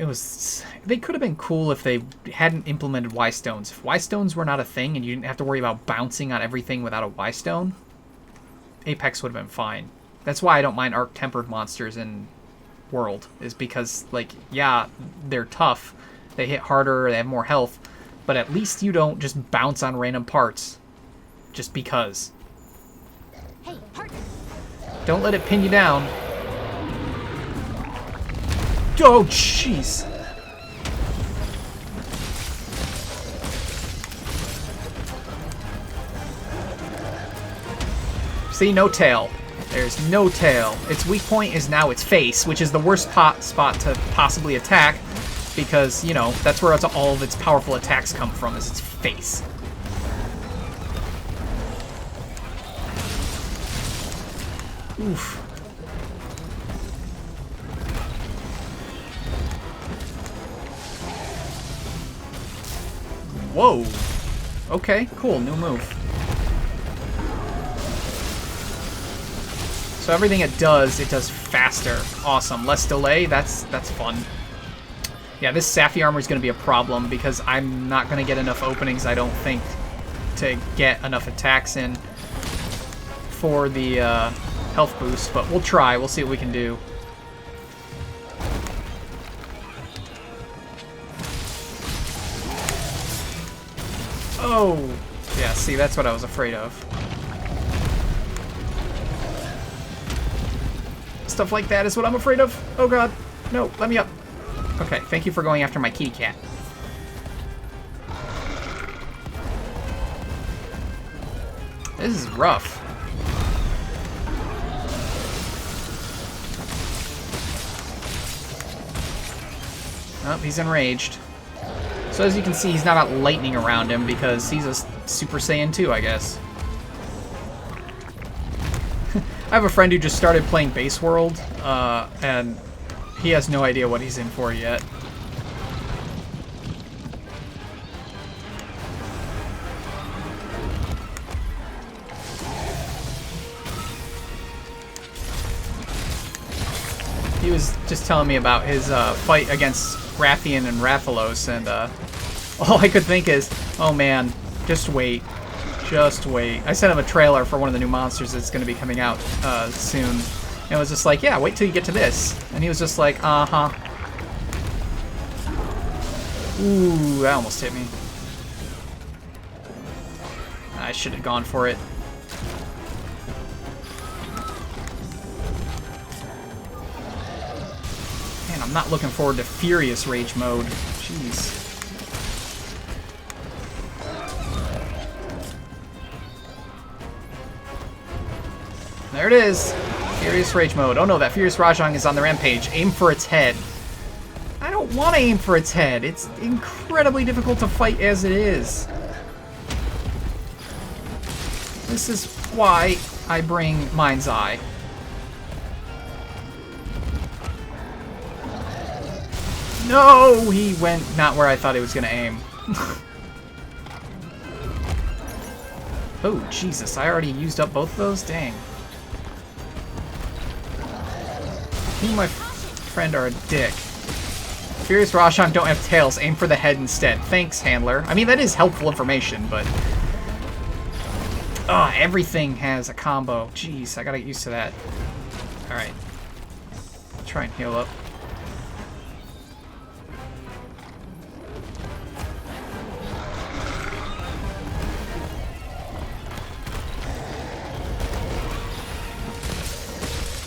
They could have been cool if they hadn't implemented Y-Stones. If Y-Stones were not a thing and you didn't have to worry about bouncing on everything without a Y-Stone, Apex would have been fine. That's why I don't mind arc-tempered monsters in World, is because, like, yeah, they're tough, they hit harder, they have more health, but at least you don't just bounce on random parts just because. Hey, partner. Don't let it pin you down. Oh, jeez. See, no tail. There's no tail. Its weak point is now its face, which is the worst spot to possibly attack, because, you know, that's where all of its powerful attacks come from, is its face. Oof. Whoa. Okay, cool, new move. So everything it does faster. Awesome. Less delay, that's fun. Yeah, this Safi armor is going to be a problem because I'm not going to get enough openings, I don't think, to get enough attacks in for the health boost. But we'll try. We'll see what we can do. Oh! Yeah, see, that's what I was afraid of. Stuff like that is what I'm afraid of. Oh god. No, let me up. Okay, thank you for going after my kitty cat. This is rough. Oh, he's enraged. So as you can see, he's not got lightning around him because he's a Super Saiyan 2, I guess. I have a friend who just started playing Base World, and he has no idea what he's in for yet. He was just telling me about his fight against Rathian and Rathalos, and all I could think is, oh man, just wait. Just wait. I sent him a trailer for one of the new monsters that's going to be coming out soon. And it was just like, yeah, wait till you get to this. And he was just like, uh-huh. Ooh, that almost hit me. I should have gone for it. Man, I'm not looking forward to Furious Rage mode. Jeez. There it is. Furious Rage mode. Oh no, that Furious Rajang is on the rampage. Aim for its head. I don't want to aim for its head. It's incredibly difficult to fight as it is. This is why I bring Mind's Eye. No! He went not where I thought he was going to aim. Oh, Jesus. I already used up both of those? Dang. You, my friend, are a dick. Furious Rajang don't have tails. Aim for the head instead. Thanks, handler. I mean, that is helpful information, but... everything has a combo. Jeez, I gotta get used to that. Alright. Try and heal up.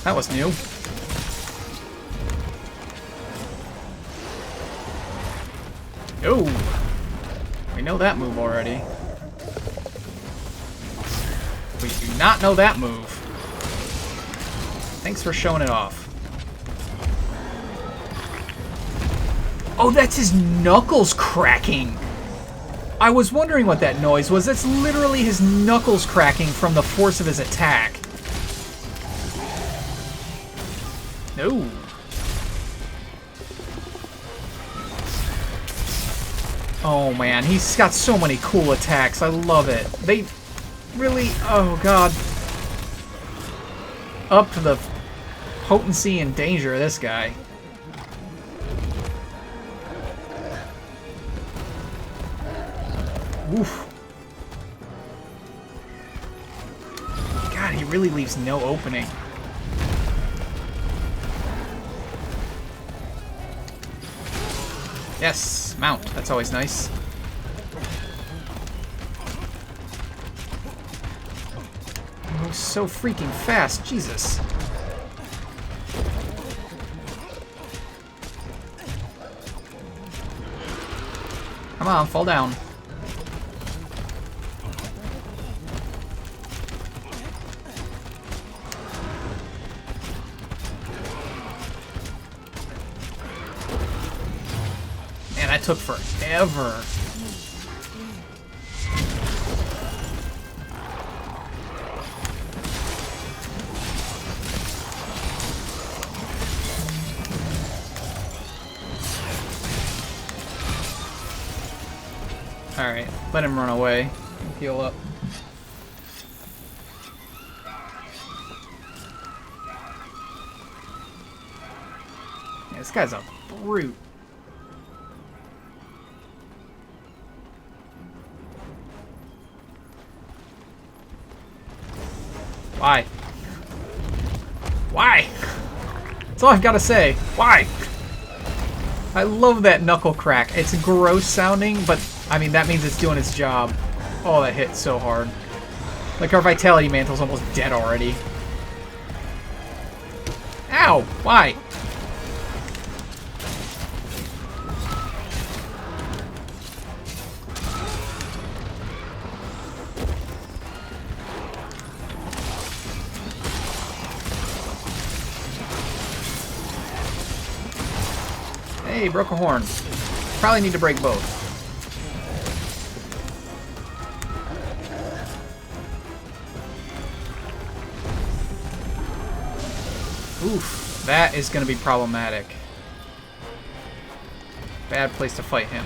That was new. Oh! We know that move already. We do not know that move. Thanks for showing it off. Oh, that's his knuckles cracking! I was wondering what that noise was. That's literally his knuckles cracking from the force of his attack. No. Oh man, he's got so many cool attacks. I love it. They really, oh god. Up the potency and danger of this guy. Oof. God, he really leaves no opening. Yes, mount. That's always nice. Oh, so freaking fast. Jesus. Come on, fall down. That took forever. Alright, let him run away. Heal up. Yeah, this guy's a brute. Why? Why? That's all I've got to say. Why? I love that knuckle crack. It's gross sounding, but I mean, that means it's doing its job. Oh, that hit so hard. Like, our Vitality Mantle's almost dead already. Ow! Why? Hey, broke a horn. Probably need to break both. Oof, that is going to be problematic. Bad place to fight him.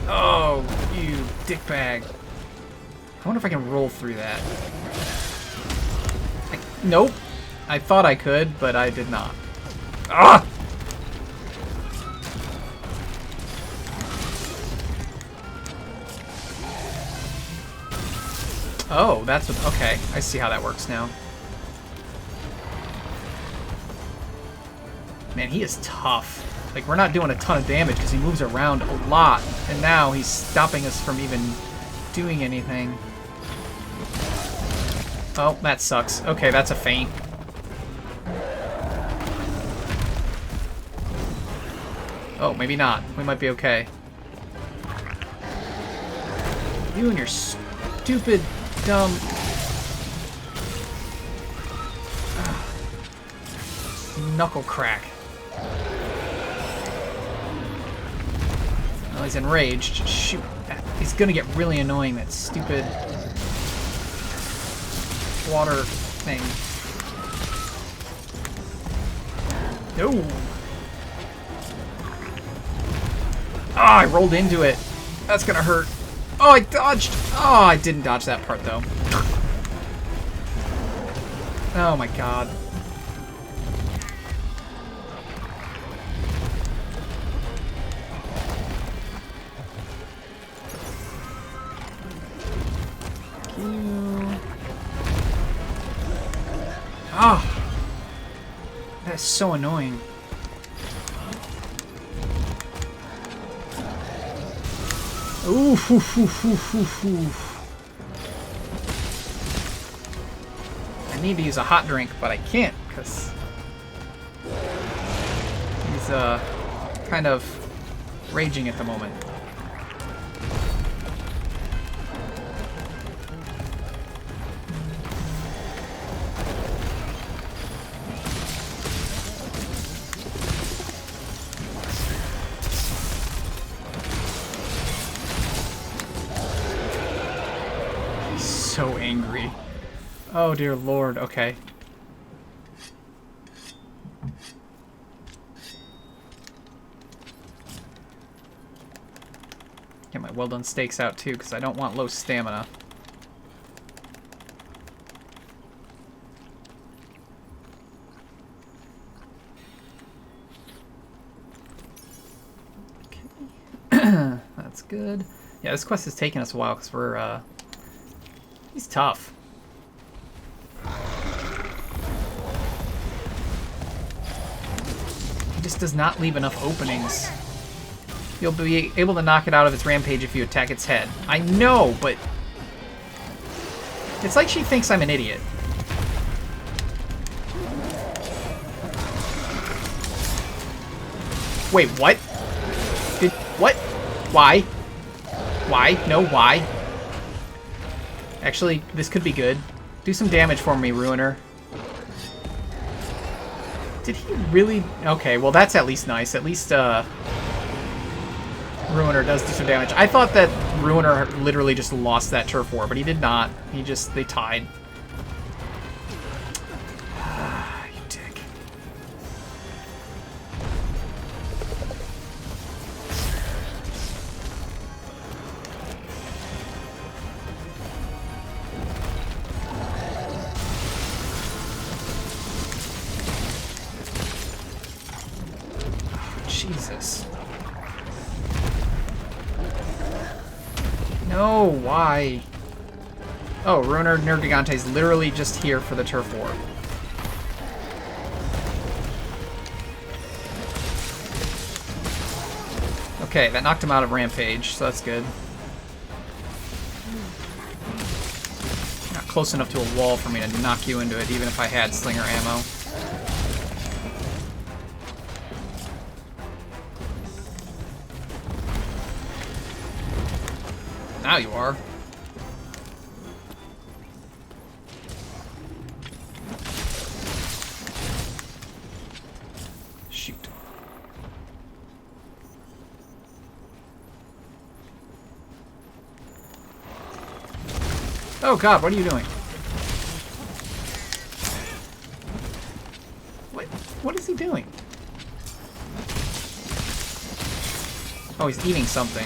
Oh, you dickbag. I wonder if I can roll through that. Nope. I thought I could, but I did not. Ah! Oh, that's what... Okay, I see how that works now. Man, he is tough. Like, we're not doing a ton of damage because he moves around a lot. And now he's stopping us from even doing anything. Oh, that sucks. Okay, that's a feint. Oh, maybe not. We might be okay. You and your stupid, dumb... knuckle crack. Well, he's enraged. Shoot. He's gonna get really annoying, that stupid... water thing. No! Ah, I rolled into it. That's gonna hurt. Oh, I dodged. Oh, I didn't dodge that part, though. Oh, my God. Ah! That's so annoying. Oof, oof, oof, oof, oof, oof. I need to use a hot drink, but I can't, because he's, kind of raging at the moment. So angry. Oh dear Lord, okay. Get my well done steaks out too, because I don't want low stamina. Okay. That's good. Yeah, this quest is taking us a while because we're he's tough. He just does not leave enough openings. You'll be able to knock it out of its rampage if you attack its head. I know, but... it's like she thinks I'm an idiot. Wait, what? What? Why? Why? No, why? Actually, this could be good. Do some damage for me, Ruiner. Did he really... okay, well that's at least nice. At least, Ruiner does do some damage. I thought that Ruiner literally just lost that turf war, but he did not. He just... they tied. You dick. Jesus. No, why? Oh, Ruiner Nergigante is literally just here for the turf war. Okay, that knocked him out of Rampage, so that's good. Not close enough to a wall for me to knock you into it, even if I had Slinger ammo. Now you are. Shoot. Oh god, what are you doing? What is he doing? Oh, he's eating something.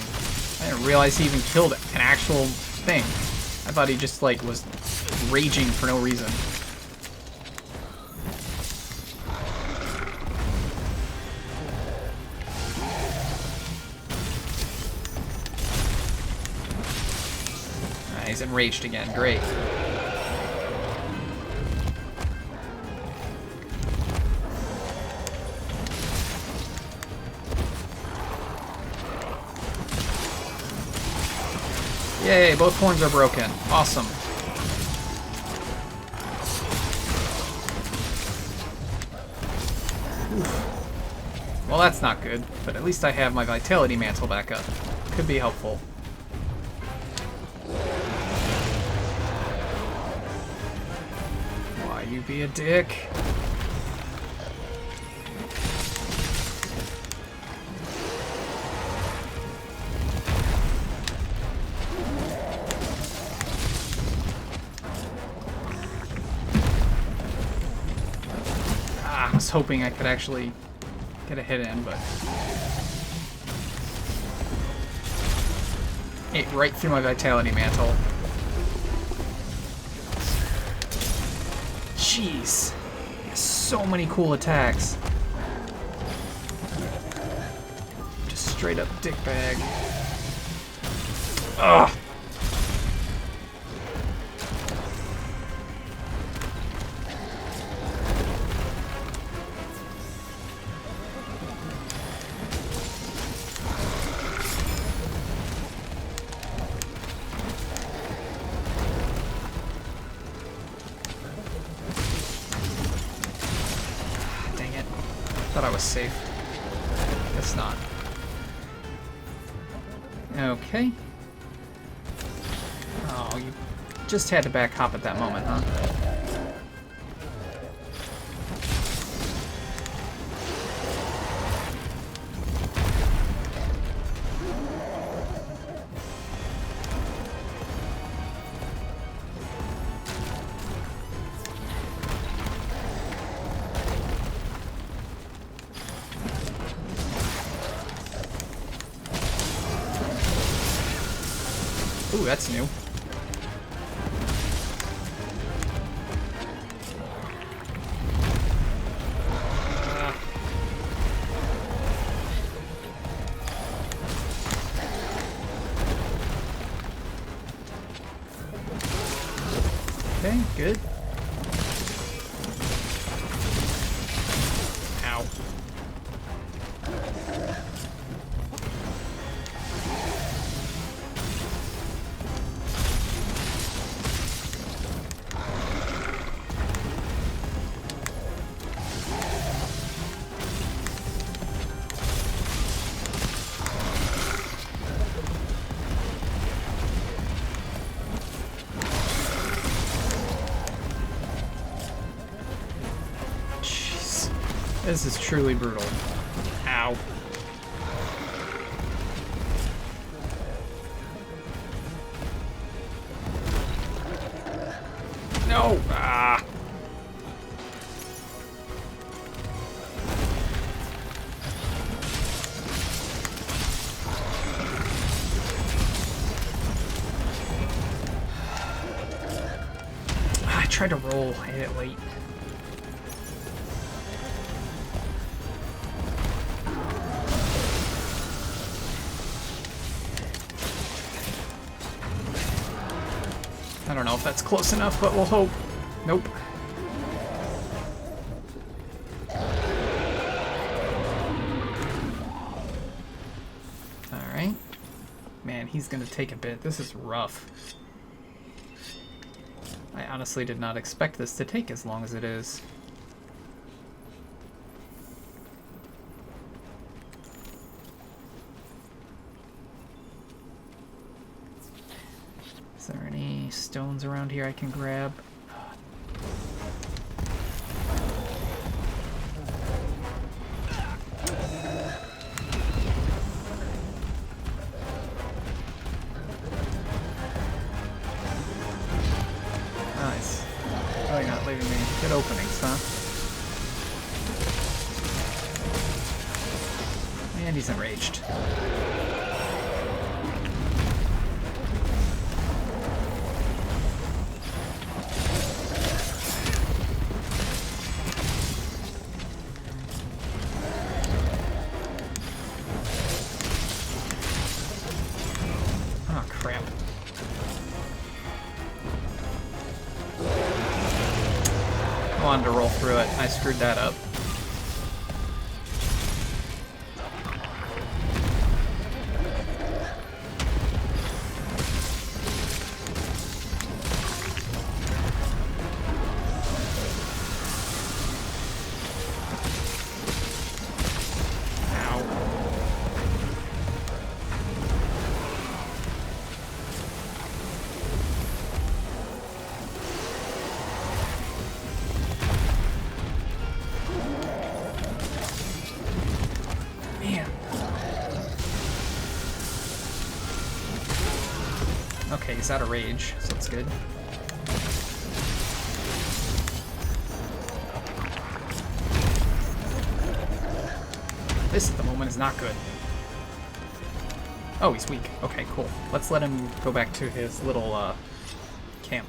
I didn't realize he even killed an actual thing. I thought he just, like, was raging for no reason. He's enraged again. Great. Yay, both horns are broken. Awesome. Oof. Well, that's not good, but at least I have my Vitality Mantle back up. Could be helpful. Why you be a dick? I was hoping I could actually get a hit in, but ate right through my Vitality Mantle. Jeez. He has so many cool attacks. Just straight up dickbag. Ugh. Thought I was safe. Guess not. Okay. Oh, you just had to back hop at that moment, huh? Ooh, that's new. Okay, good. Ow. This is truly brutal. Ow. No! Ah! I tried to roll. I hit it late. don't know if that's close enough, but we'll hope. Nope. Alright. Man, he's gonna take a bit. This is rough. I honestly did not expect this to take as long as it is. Is there any stones around here I can grab? Nice. Really not leaving me good openings, huh? And he's enraged. Oh, crap. I wanted to roll through it. I screwed that up. Okay, he's out of rage, so that's good. This at the moment is not good. Oh, he's weak. Okay, cool. Let's let him go back to his little camp.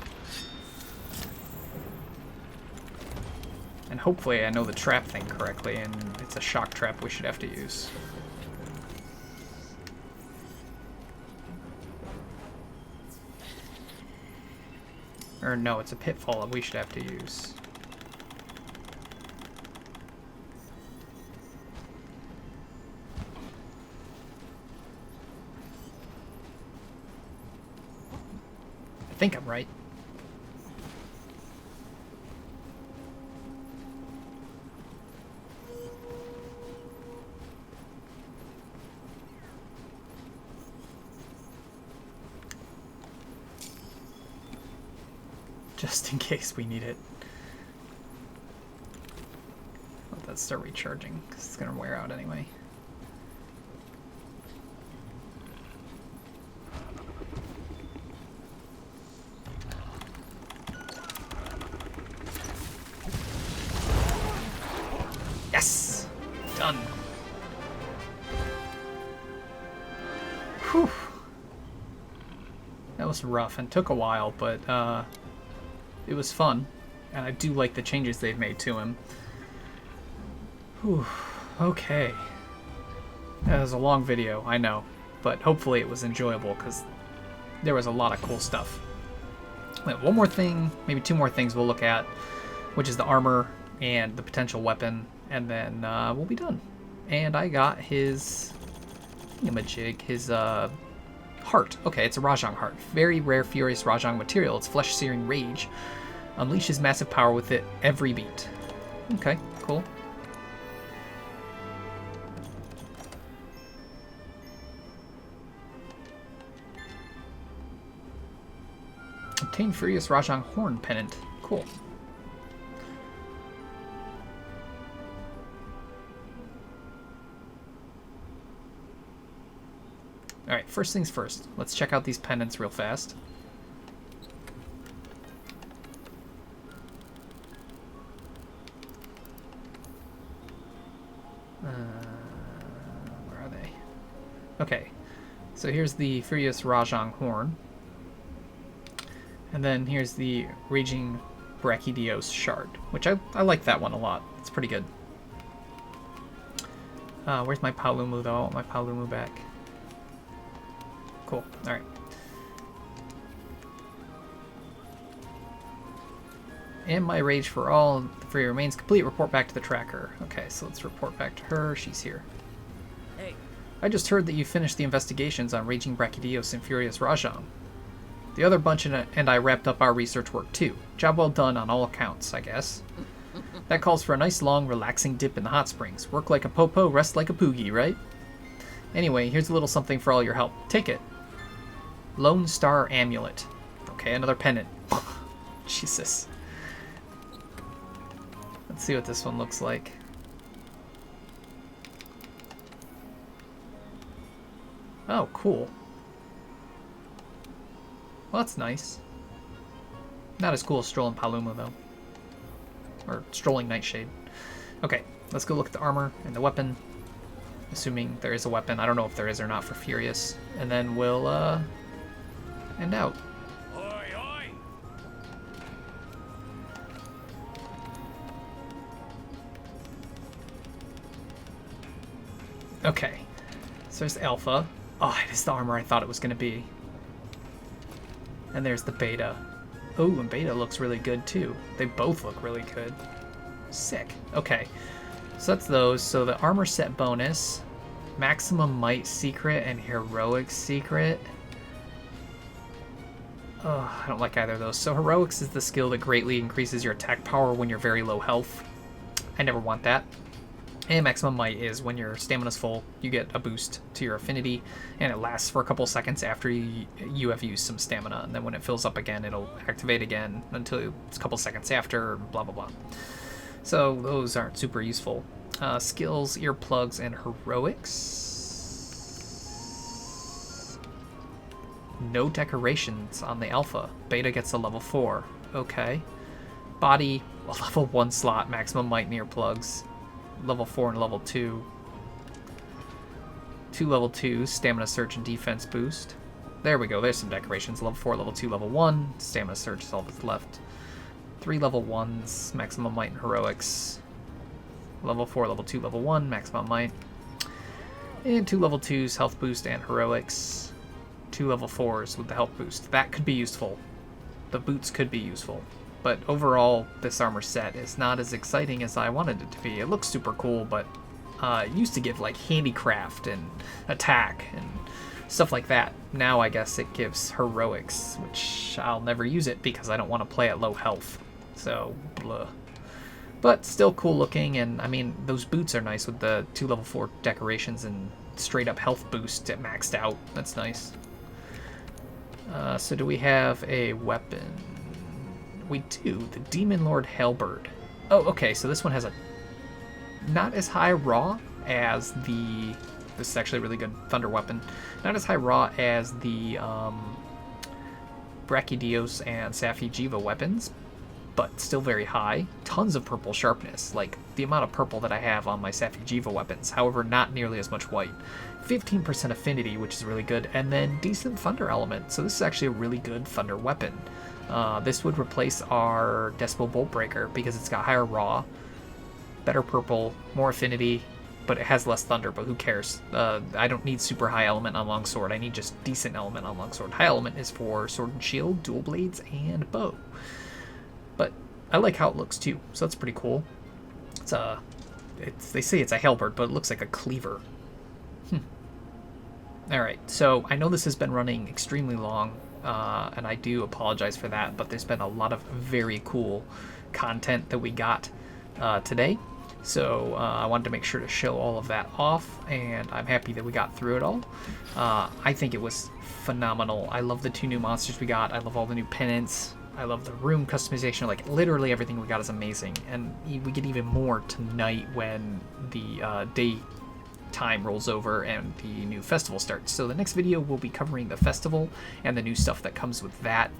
And hopefully I know the trap thing correctly, and it's a shock trap we should have to use. Or no, it's a pitfall that we should have to use. I think I'm right. Just in case we need it. Let that start recharging, because it's going to wear out anyway. Yes! Done. Whew. That was rough and took a while, but it was fun, and I do like the changes they've made to him. Whew. Okay. That was a long video, I know, but hopefully it was enjoyable, because there was a lot of cool stuff. Wait, one more thing, maybe two more things we'll look at, which is the armor and the potential weapon, and then we'll be done. And I got his thingamajig, his heart. Okay, it's a Rajang heart. Very rare furious Rajang material. It's flesh-searing rage. Unleashes massive power with it every beat. Okay, cool. Obtain furious Rajang horn pennant. Cool. Alright, first things first. Let's check out these pennants real fast. Where are they? Okay, so here's the Furious Rajang Horn. And then here's the Raging Brachydios Shard, which I like that one a lot. It's pretty good. Where's my Paolumu though? I want my Paolumu back. Cool. Alright. And my rage for all free remains complete. Report back to the tracker. Okay, so let's report back to her. She's here. Hey, I just heard that you finished the investigations on Raging Brachydios and Furious Rajang. The other bunch and I wrapped up our research work too. Job well done on all accounts, I guess. That calls for a nice long relaxing dip in the hot springs. Work like a popo, rest like a poogie, right? Anyway, here's a little something for all your help. Take it. Lone Star Amulet. Okay, another pennant. Jesus. Let's see what this one looks like. Oh, cool. Well, that's nice. Not as cool as Strolling Paluma, though. Or Strolling Nightshade. Okay, let's go look at the armor and the weapon. Assuming there is a weapon. I don't know if there is or not for Furious. And then we'll, end out. oi, oi! Okay. So there's Alpha. Oh, it is the armor I thought it was going to be. And there's the Beta. Oh, and Beta looks really good too. They both look really good. Sick. Okay. So that's those. So the armor set bonus, maximum might secret, and heroic secret. Oh, I don't like either of those. So heroics is the skill that greatly increases your attack power when you're very low health. I never want that. And maximum might is when your stamina's full, you get a boost to your affinity, and it lasts for a couple seconds after you have used some stamina. And then when it fills up again, it'll activate again until it's a couple seconds after, blah, blah, blah. So those aren't super useful. Skills, earplugs, and heroics. No decorations on the alpha. Beta gets a level 4. Okay. Body, a level 1 slot, maximum might and earplugs. Level 4 and level 2. 2 level 2, stamina surge and defense boost. There we go, there's some decorations. Level 4, level 2, level 1. Stamina surge is all that's left. 3 level 1s, maximum might and heroics. Level 4, level 2, level 1, maximum might. And 2 level 2s, health boost and heroics. 2 level 4s with the health boost. That could be useful. The boots could be useful. But overall, this armor set is not as exciting as I wanted it to be. It looks super cool, but it used to give like handicraft and attack and stuff like that. Now I guess it gives heroics, which I'll never use it because I don't want to play at low health. So, blah. But still cool looking, and I mean, those boots are nice with the 2 level 4 decorations and straight up health boost at maxed out. That's nice. So do we have a weapon? We do. The Demon Lord Halberd. Oh, okay, so this one has a not as high raw as the... This is actually a really good thunder weapon. Not as high raw as the Brachydios and Safi'jiiva weapons, but still very high. Tons of purple sharpness, like the amount of purple that I have on my Safi'jiiva weapons. However, not nearly as much white. 15% affinity, which is really good, and then decent thunder element. So this is actually a really good thunder weapon. This would replace our Decibel Bolt Breaker because it's got higher raw, better purple, more affinity, but it has less thunder, but who cares? I don't need super high element on longsword. I need just decent element on longsword. High element is for sword and shield, dual blades, and bow. But I like how it looks too, so that's pretty cool. They say it's a halberd, but it looks like a cleaver. Alright, so I know this has been running extremely long, and I do apologize for that, but there's been a lot of very cool content that we got today. So I wanted to make sure to show all of that off, and I'm happy that we got through it all. I think it was phenomenal. I love the 2 new monsters we got. I love all the new pennants. I love the room customization. Like, literally everything we got is amazing. And we get even more tonight when the day time rolls over and the new festival starts. So the next video will be covering the festival and the new stuff that comes with that.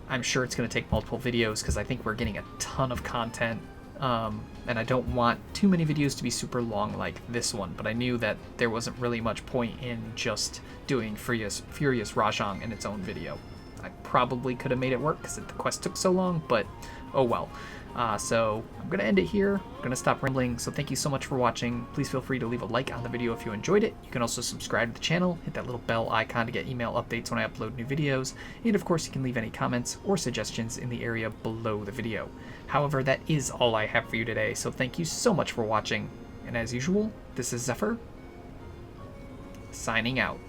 I'm sure it's going to take multiple videos because I think we're getting a ton of content. And I don't want too many videos to be super long like this one, but I knew that there wasn't really much point in just doing Furious Rajang in its own video. I probably could have made it work because the quest took so long, but oh well. So I'm going to end it here. I'm going to stop rambling. So thank you so much for watching. Please feel free to leave a like on the video if you enjoyed it. You can also subscribe to the channel, hit that little bell icon to get email updates when I upload new videos. And of course, you can leave any comments or suggestions in the area below the video. However, that is all I have for you today. So thank you so much for watching. And as usual, this is Xephyr, signing out.